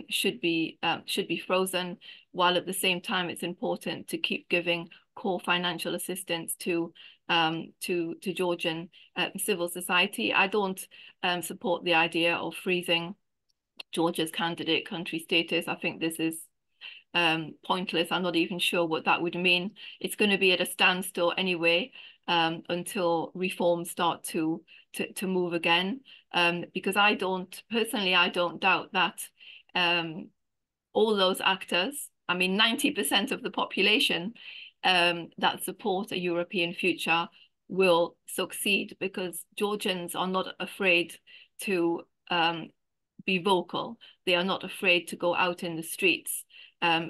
[SPEAKER 5] should be frozen, while at the same time it's important to keep giving core financial assistance to Georgian civil society. I don't support the idea of freezing Georgia's candidate country status. I think this is pointless. I'm not even sure what that would mean. It's going to be at a standstill anyway until reforms start to move again. Because I don't doubt that all those actors, I mean, 90% of the population that support a European future will succeed, because Georgians are not afraid to be vocal. They are not afraid to go out in the streets.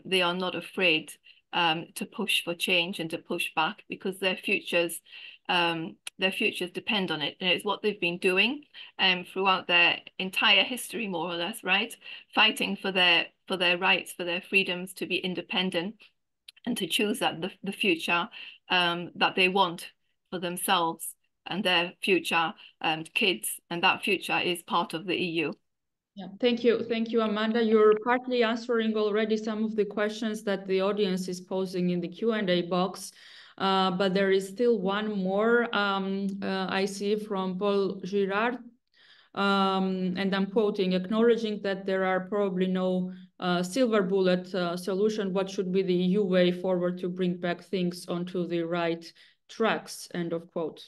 [SPEAKER 5] They are not afraid to push for change and to push back, because their futures depend on it. And it's what they've been doing throughout their entire history, more or less, right? Fighting for their rights, for their freedoms to be independent and to choose the future that they want for themselves and their future kids. And that future is part of the EU.
[SPEAKER 1] Yeah, thank you, Amanda. You're partly answering already some of the questions that the audience is posing in the Q&A box, but there is still one more I see from Paul Girard, and I'm quoting, acknowledging that there are probably no silver bullet solution. What should be the EU way forward to bring back things onto the right tracks, end of quote.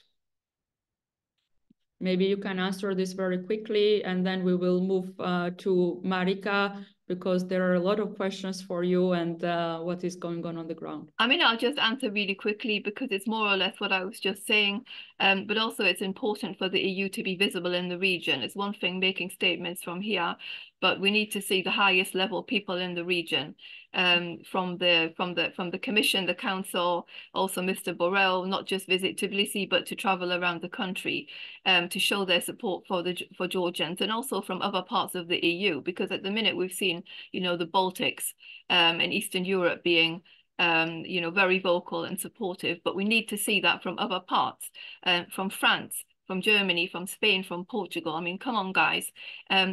[SPEAKER 1] Maybe you can answer this very quickly, and then we will move to Marika, because there are a lot of questions for you and what is going on the ground.
[SPEAKER 5] I mean, I'll just answer really quickly because it's more or less what I was just saying, but also it's important for the EU to be visible in the region. It's one thing making statements from here, but we need to see the highest level people in the region, from the Commission, the Council, also Mr. Borrell, not just visit Tbilisi, but to travel around the country to show their support for Georgians, and also from other parts of the EU, because at the minute we've seen, you know, the Baltics and Eastern Europe being you know, very vocal and supportive, but we need to see that from other parts, from France, from Germany, from Spain, from Portugal. I mean, come on, guys,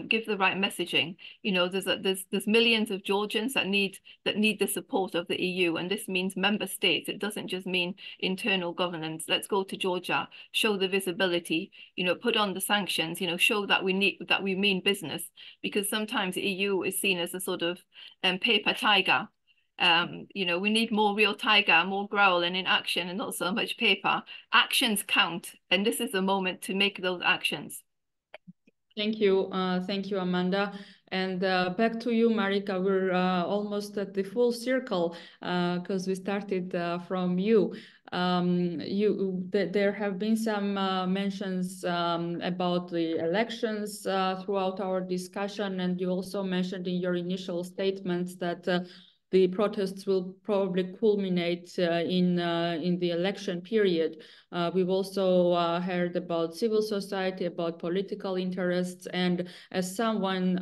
[SPEAKER 5] give the right messaging. You know, there's millions of Georgians that need the support of the EU, and this means member states. It doesn't just mean internal governance. Let's go to Georgia, show the visibility, you know, put on the sanctions, you know, show that we mean business, because sometimes the EU is seen as a sort of paper tiger. You know, we need more real tiger, more growl and in action, and not so much paper. Actions count, and this is the moment to make those actions.
[SPEAKER 1] Thank you, Amanda. And back to you, Marika. We're almost at the full circle because we started from you. There have been some mentions about the elections throughout our discussion, and you also mentioned in your initial statements that the protests will probably culminate in the election period. We've also heard about civil society, about political interests, and as someone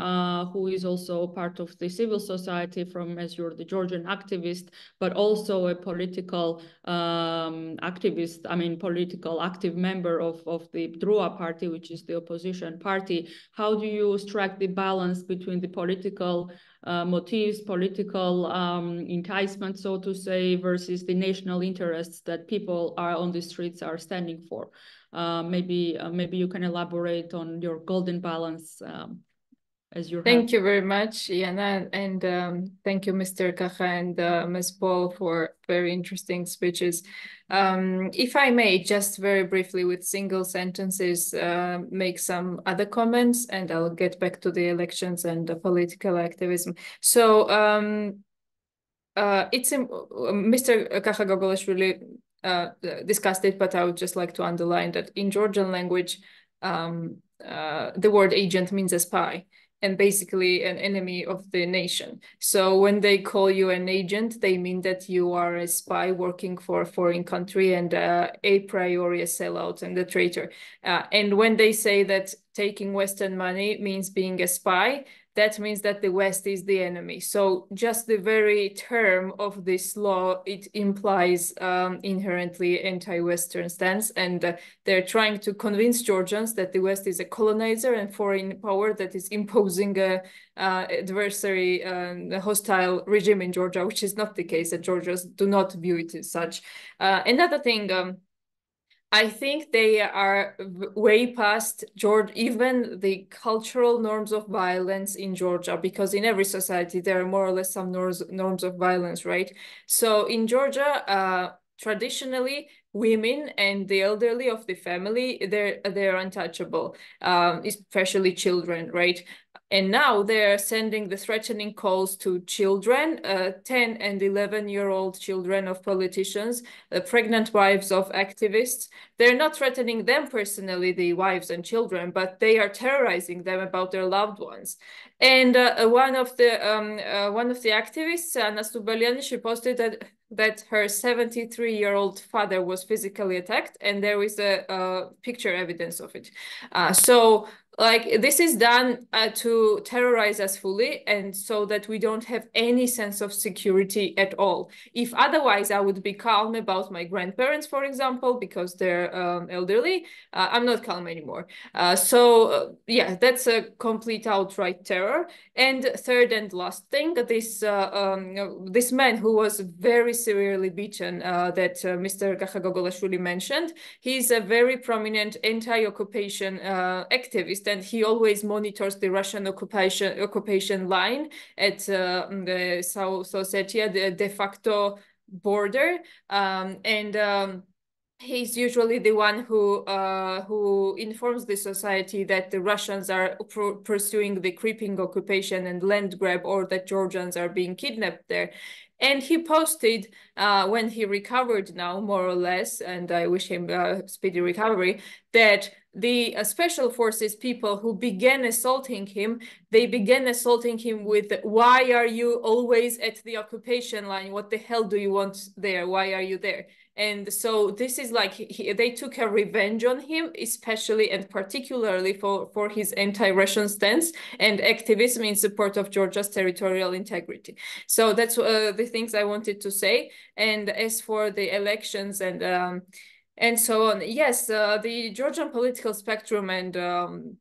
[SPEAKER 1] who is also part of the civil society, as you're the Georgian activist, but also a political activist, I mean, political active member of the Droa party, which is the opposition party, how do you strike the balance between the political motives, political enticement, so to say, versus the national interests that people are on the streets are standing for? Maybe you can elaborate on your golden balance as you have.
[SPEAKER 2] Thank you very much, Iana, and thank you, Mr. Kakha and Ms. Paul, for very interesting speeches. If I may, just very briefly with single sentences, make some other comments, and I'll get back to the elections and the political activism. So Mr. Kakha Gogolashvili discussed it, but I would just like to underline that in Georgian language, the word agent means a spy, and basically an enemy of the nation. So when they call you an agent, they mean that you are a spy working for a foreign country and a priori a sellout and a traitor. And when they say that taking Western money means being a spy, that means that the West is the enemy. So just the very term of this law, it implies inherently anti-Western stance, and they're trying to convince Georgians that the West is a colonizer and foreign power that is imposing a adversary, a hostile regime in Georgia, which is not the case. That Georgians do not view it as such. Another thing, I think they are way past even the cultural norms of violence in Georgia, because in every society there are more or less some norms of violence, right? So in Georgia, traditionally, women and the elderly of the family, they're untouchable, especially children, right? And now they're sending the threatening calls to children, 10 and 11-year-old children of politicians, pregnant wives of activists. They're not threatening them personally, the wives and children, but they are terrorizing them about their loved ones. And one of the activists, Ana, she posted that her 73-year-old father was physically attacked, and there is a picture evidence of it. So like this is done to terrorize us fully, and so that we don't have any sense of security at all. If otherwise I would be calm about my grandparents, for example, because they're elderly, I'm not calm anymore. Yeah, that's a complete outright terror. And third and last thing, this man who was very severely beaten that Mr. Kakha Gogolashvili mentioned, he's a very prominent anti-occupation activist, and he always monitors the Russian occupation line at the South Ossetia, the de facto border, he's usually the one who informs the society that the Russians are pursuing the creeping occupation and land grab, or that Georgians are being kidnapped there. And he posted when he recovered now, more or less, and I wish him speedy recovery, that the special forces people who began assaulting him, they began assaulting him with, "Why are you always at the occupation line? What the hell do you want there? Why are you there?" And so this is like, they took a revenge on him, especially and particularly for his anti-Russian stance and activism in support of Georgia's territorial integrity. So that's the things I wanted to say. And as for the elections and and so on. Yes, the Georgian political spectrum and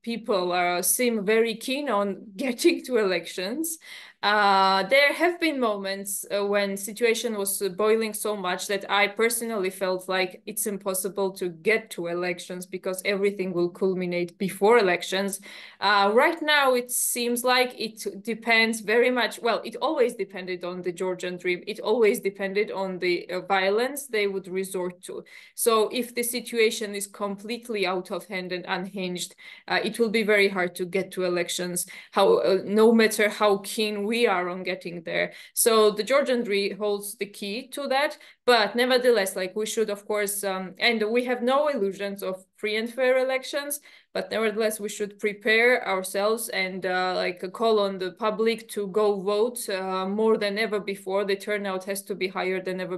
[SPEAKER 2] people seem very keen on getting to elections. There have been moments when situation was boiling so much that I personally felt like it's impossible to get to elections because everything will culminate before elections. Right now, it seems like it depends very much. Well, it always depended on the Georgian dream. It always depended on the violence they would resort to. So if the situation is completely out of hand and unhinged, it will be very hard to get to elections, no matter how keen we are on getting there. So the Georgian dream holds the key to that. But nevertheless, like we should, of course, and we have no illusions of free and fair elections, but nevertheless, we should prepare ourselves and like call on the public to go vote more than ever before. The turnout has to be higher than ever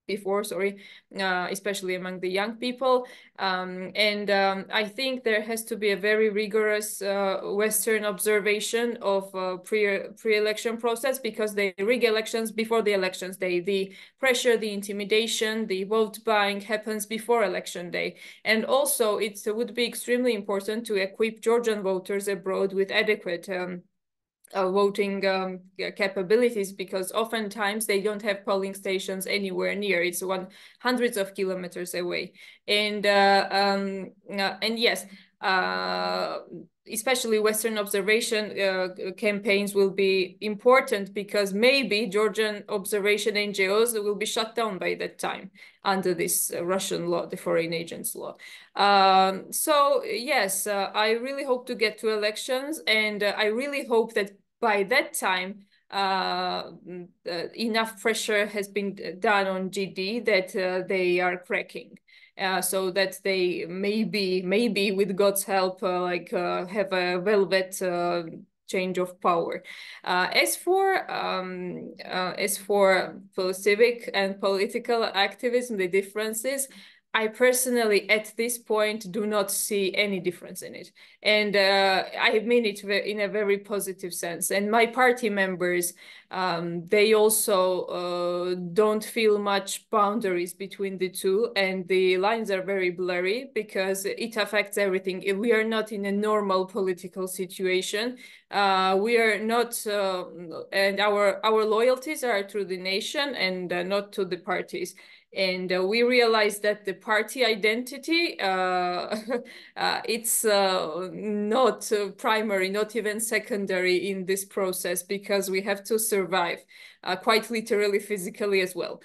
[SPEAKER 2] before, especially among the young people. I think there has to be a very rigorous Western observation of pre-election process, because they rig elections before the elections day. The pressure, the intimidation, the vote buying happens before election day. And also it would be extremely important to equip Georgian voters abroad with adequate voting capabilities, because oftentimes they don't have polling stations anywhere near. It's hundreds of kilometers away. And yes, especially Western observation campaigns will be important, because maybe Georgian observation NGOs will be shut down by that time under this Russian law, the foreign agents law. So yes, I really hope to get to elections, and I really hope that by that time enough pressure has been done on GD that they are cracking. So that they maybe with God's help have a velvet change of power. As for civic and political activism, the differences, I personally, at this point, do not see any difference in it. And I mean it in a very positive sense. And my party members, they also don't feel much boundaries between the two. And the lines are very blurry because it affects everything. If we are not in a normal political situation, we are not, and our loyalties are to the nation and not to the parties. And we realized that the party identity, it's not primary, not even secondary in this process, because we have to survive quite literally, physically as well.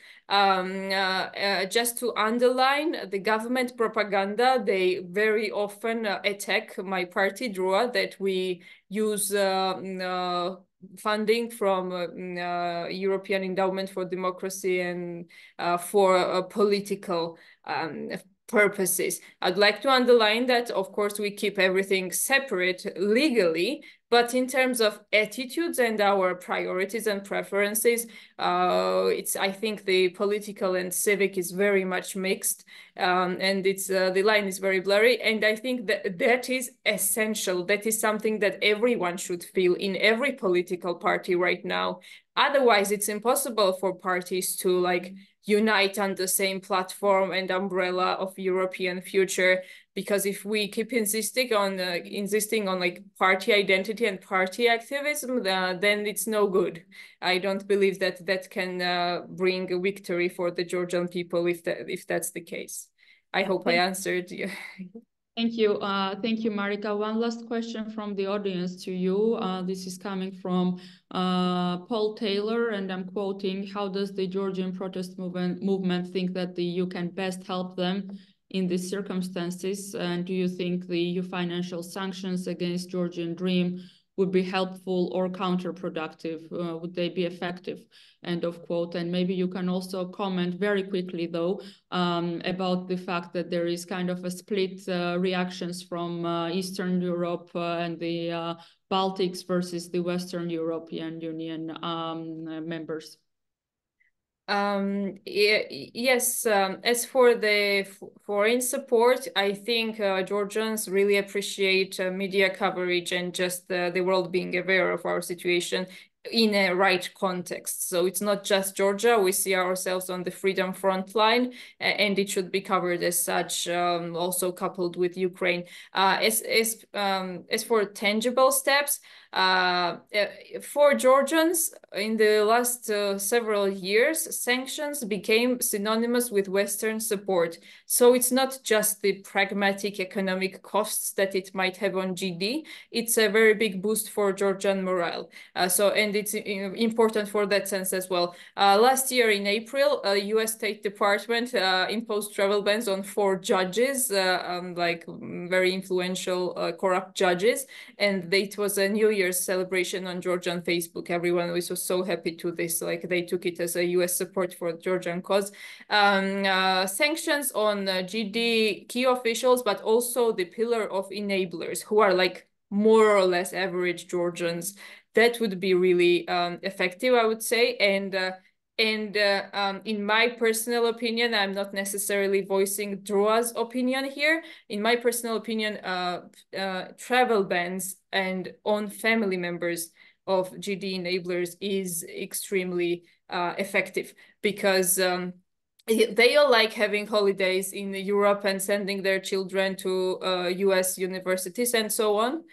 [SPEAKER 2] Just to underline the government propaganda, they very often attack my party, Droa, that we use funding from European Endowment for Democracy and for political purposes. I'd like to underline that, of course, we keep everything separate legally, but in terms of attitudes and our priorities and preferences, I think the political and civic is very much mixed, and the line is very blurry. And I think that is essential. That is something that everyone should feel in every political party right now. Otherwise, it's impossible for parties to unite on the same platform and umbrella of European future, because if we keep insisting on party identity and party activism, then it's no good. I don't believe that can bring a victory for the Georgian people if that's the case. I hope I answered you.
[SPEAKER 1] Thank you. Thank you, Marika. One last question from the audience to you. This is coming from Paul Taylor, and I'm quoting: how does the Georgian protest movement think that the EU can best help them in these circumstances? And do you think the EU financial sanctions against Georgian Dream would be helpful or counterproductive? Would they be effective? End of quote. And maybe you can also comment very quickly, though, about the fact that there is kind of a split reactions from Eastern Europe and the Baltics versus the Western European Union members.
[SPEAKER 2] Yes, as for the foreign support, I think Georgians really appreciate media coverage and just the world being aware of our situation. in a right context. So it's not just Georgia. We see ourselves on the freedom front line, and it should be covered as such, also coupled with Ukraine. As for tangible steps, for Georgians, in the last several years, sanctions became synonymous with Western support. So it's not just the pragmatic economic costs that it might have on GD, it's a very big boost for Georgian morale. And it's important for that sense as well. Last year in April, US State Department imposed travel bans on 4 judges, like very influential corrupt judges, and it was a New Year's celebration on Georgian Facebook. Everyone was so happy to this, like they took it as a US support for Georgian cause. Sanctions on GD key officials, but also the pillar of enablers, who are like more or less average Georgians. That would be really effective, I would say. And in my personal opinion, I'm not necessarily voicing Droa's opinion here. In my personal opinion, travel bans and on family members of GD enablers is extremely effective, because they all like having holidays in Europe and sending their children to US universities and so on,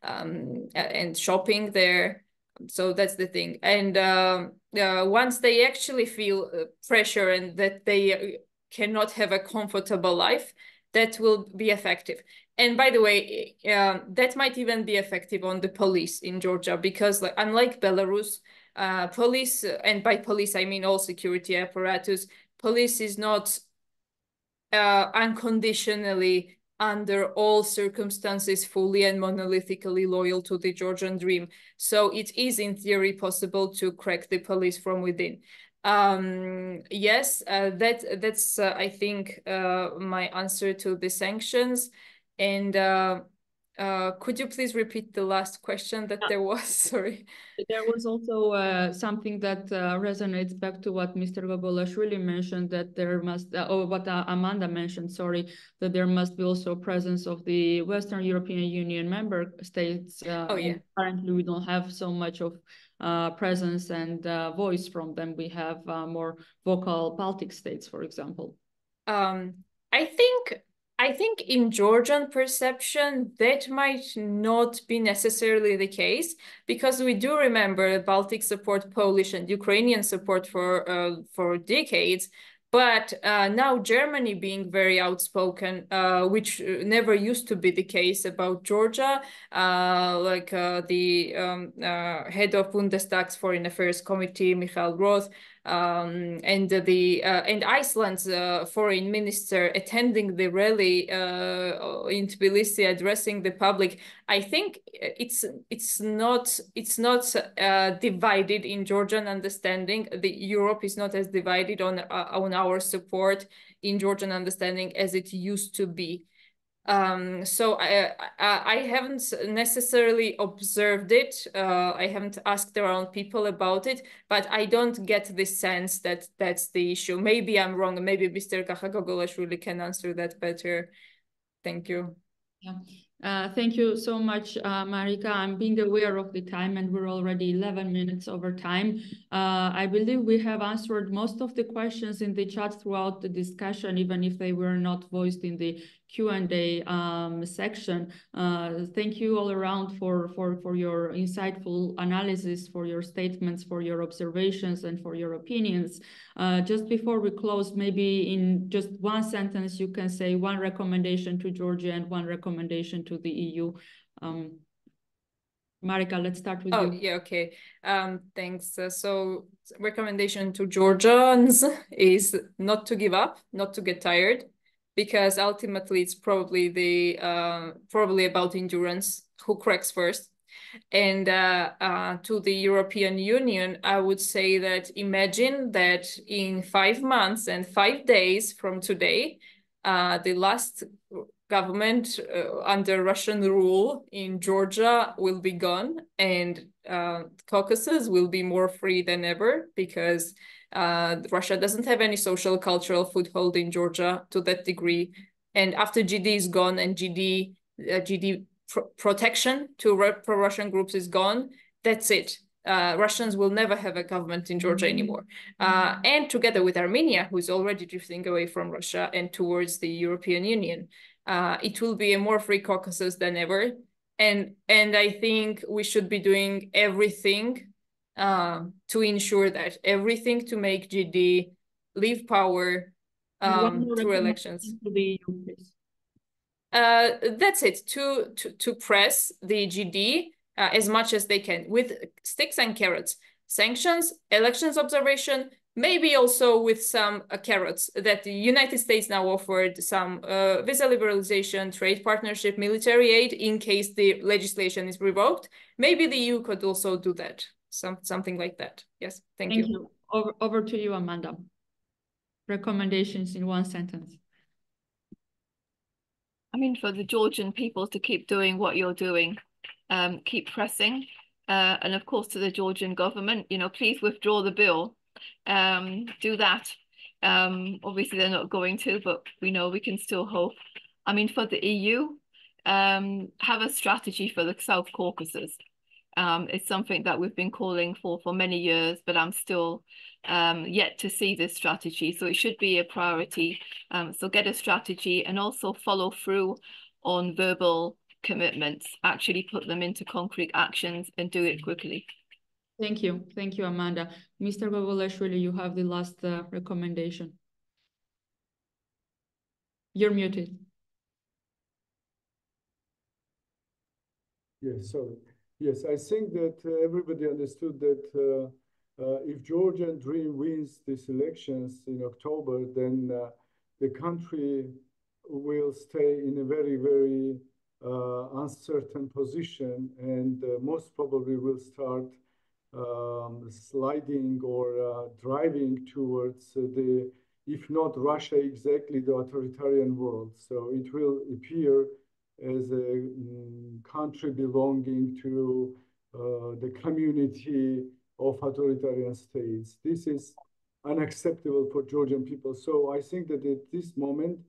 [SPEAKER 2] and shopping there. So that's the thing. And once they actually feel pressure and that they cannot have a comfortable life, that will be effective. And by the way, that might even be effective on the police in Georgia, because like, unlike Belarus, police, and by police I mean all security apparatus, police is not unconditionally, under all circumstances, fully and monolithically loyal to the Georgian dream. So it is in theory possible to crack the police from within. Yes, that's I think my answer to the sanctions. And could you please repeat the last question that there was? Sorry.
[SPEAKER 1] There was also something that resonates back to what Mr. Gogolashvili mentioned, that there must, or what Amanda mentioned, sorry, that there must be also presence of the Western European Union member states.
[SPEAKER 2] Oh, yeah.
[SPEAKER 1] And currently we don't have so much of presence and voice from them. We have more vocal Baltic states, for example.
[SPEAKER 2] I think in Georgian perception, that might not be necessarily the case, because we do remember Baltic support Polish and Ukrainian support for decades. But now Germany being very outspoken, which never used to be the case about Georgia, like the head of Bundestag's Foreign Affairs Committee, Michael Roth, and Iceland's foreign minister attending the rally in Tbilisi, addressing the public. I think it's not divided in Georgian understanding. Europe is not as divided on our support in Georgian understanding as it used to be. So I haven't necessarily observed it. I haven't asked around people about it, but I don't get the sense that that's the issue. Maybe I'm wrong. Maybe Mr. Kakha Gogolashvili can answer that better. Thank you.
[SPEAKER 1] Yeah. Thank you so much, Marika. I'm being aware of the time, and we're already 11 minutes over time. I believe we have answered most of the questions in the chat throughout the discussion, even if they were not voiced in the Q&A section. Thank you all around for your insightful analysis, for your statements, for your observations, and for your opinions. Just before we close, maybe in just one sentence, you can say one recommendation to Georgia and one recommendation to the EU. Marika, let's start with you.
[SPEAKER 2] Oh, yeah, okay. Thanks. So recommendation to Georgians is not to give up, not to get tired, because ultimately it's probably about endurance, who cracks first. And to the European Union, I would say that imagine that in 5 months and 5 days from today, the last government under Russian rule in Georgia will be gone, and Caucasus will be more free than ever, because Russia doesn't have any social cultural foothold in Georgia to that degree. And after GD is gone and GD protection to pro-Russian groups is gone, that's it. Russians will never have a government in Georgia anymore. And together with Armenia, who is already drifting away from Russia and towards the European Union, it will be a more free Caucasus than ever. And I think we should be doing everything to ensure that, everything to make GD leave power through elections.
[SPEAKER 1] To the EU, please.
[SPEAKER 2] That's it, to press the GD as much as they can with sticks and carrots. Sanctions, elections observation, maybe also with some carrots that the United States now offered, some visa liberalization, trade partnership, military aid in case the legislation is revoked. Maybe the EU could also do that, something like that. Yes, thank you.
[SPEAKER 1] Over to you, Amanda. Recommendations in one sentence.
[SPEAKER 5] I mean, for the Georgian people to keep doing what you're doing, keep pressing, and of course to the Georgian government, please withdraw the bill. Do that. Obviously they're not going to, but we know we can still hope. I mean, for the EU, have a strategy for the South Caucasus. It's something that we've been calling for many years, but I'm still yet to see this strategy. So it should be a priority. So get a strategy and also follow through on verbal commitments, actually put them into concrete actions and do it quickly.
[SPEAKER 1] Thank you, Amanda. Mr. Gogolashvili, you have the last recommendation. You're muted.
[SPEAKER 4] Yes, sorry. Yes, I think that everybody understood that if Georgian Dream wins these elections in October, then the country will stay in a very, very uncertain position, and most probably will start sliding or driving towards the, if not Russia exactly, the authoritarian world. So it will appear as a country belonging to the community of authoritarian states. This is unacceptable for Georgian people. So I think that at this moment,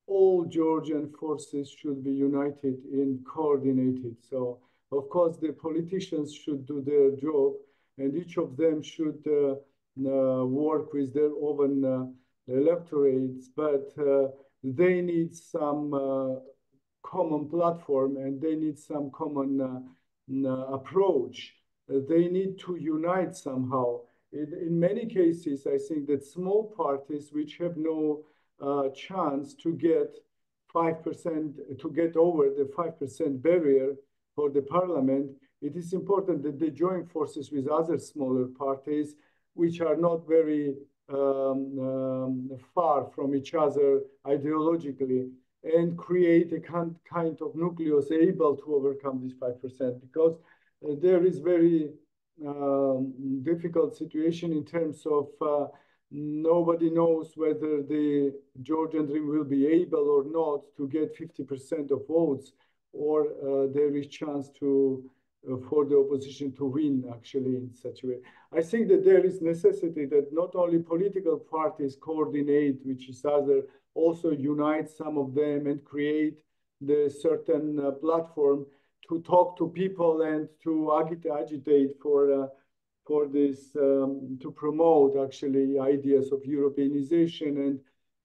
[SPEAKER 4] all Georgian forces should be united and coordinated. So, of course, the politicians should do their job, and each of them should work with their own electorates, but they need some common platform, and they need some common approach. They need to unite somehow. In many cases, I think that small parties which have no chance to get 5%, to get over the 5% barrier for the parliament, it is important that they join forces with other smaller parties which are not very far from each other ideologically, and create a kind of nucleus able to overcome this 5%, because there is very difficult situation in terms of nobody knows whether the Georgian Dream will be able or not to get 50% of votes, or there is chance to for the opposition to win actually in such a way. I think that there is necessity that not only political parties coordinate with each other, also unite some of them and create the certain platform to talk to people and to agitate for this, to promote actually ideas of Europeanization, and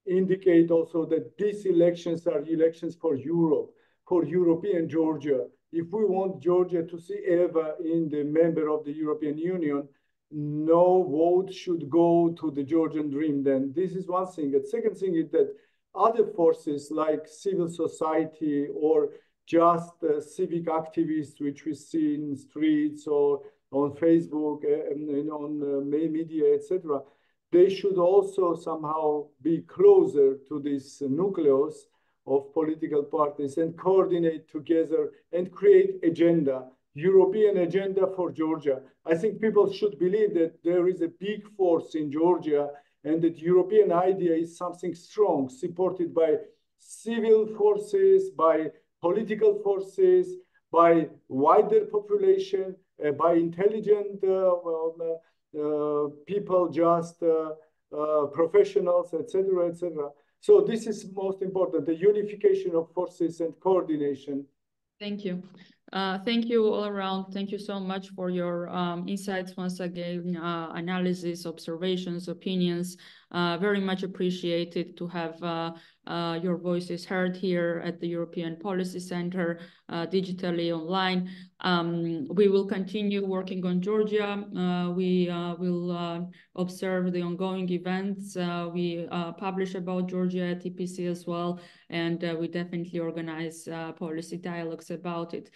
[SPEAKER 4] indicate also that these elections are elections for Europe, for European Georgia. If we want Georgia to see ever in the member of the European Union, no vote should go to the Georgian Dream. Then this is one thing. The second thing is that other forces like civil society or just civic activists, which we see in streets or on Facebook and on media, etc., they should also somehow be closer to this nucleus of political parties and coordinate together and create agenda, European agenda for Georgia. I think people should believe that there is a big force in Georgia, and that European idea is something strong, supported by civil forces, by political forces, by wider population, by intelligent people, just professionals, etc., etc. So this is most important, the unification of forces and coordination.
[SPEAKER 1] Thank you. Thank you all around. Thank you so much for your insights once again, analysis, observations, opinions. Very much appreciated to have your voices heard here at the European Policy Center, digitally online. We will continue working on Georgia. We will observe the ongoing events. We publish about Georgia at EPC as well, and we definitely organize policy dialogues about it.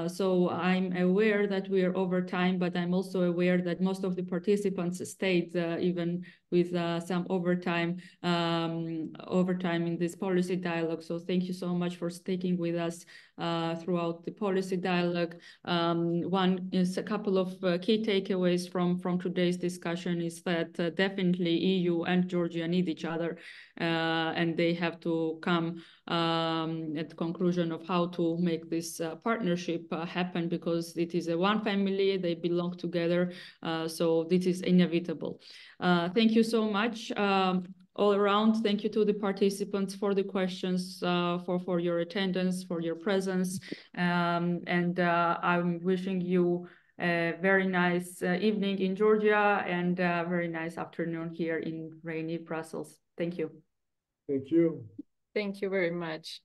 [SPEAKER 1] So I'm aware that we are over time, but I'm also aware that most of the participants stayed even with some overtime in this policy dialogue. So thank you so much for sticking with us throughout the policy dialogue. One is a couple of key takeaways from today's discussion is that definitely EU and Georgia need each other, and they have to come at the conclusion of how to make this partnership happen, because it is a one family, they belong together, so this is inevitable. Thank you so much. All around, thank you to the participants for the questions, for your attendance, for your presence, and I'm wishing you a very nice evening in Georgia and a very nice afternoon here in rainy Brussels. Thank you.
[SPEAKER 4] Thank you.
[SPEAKER 2] Thank you very much.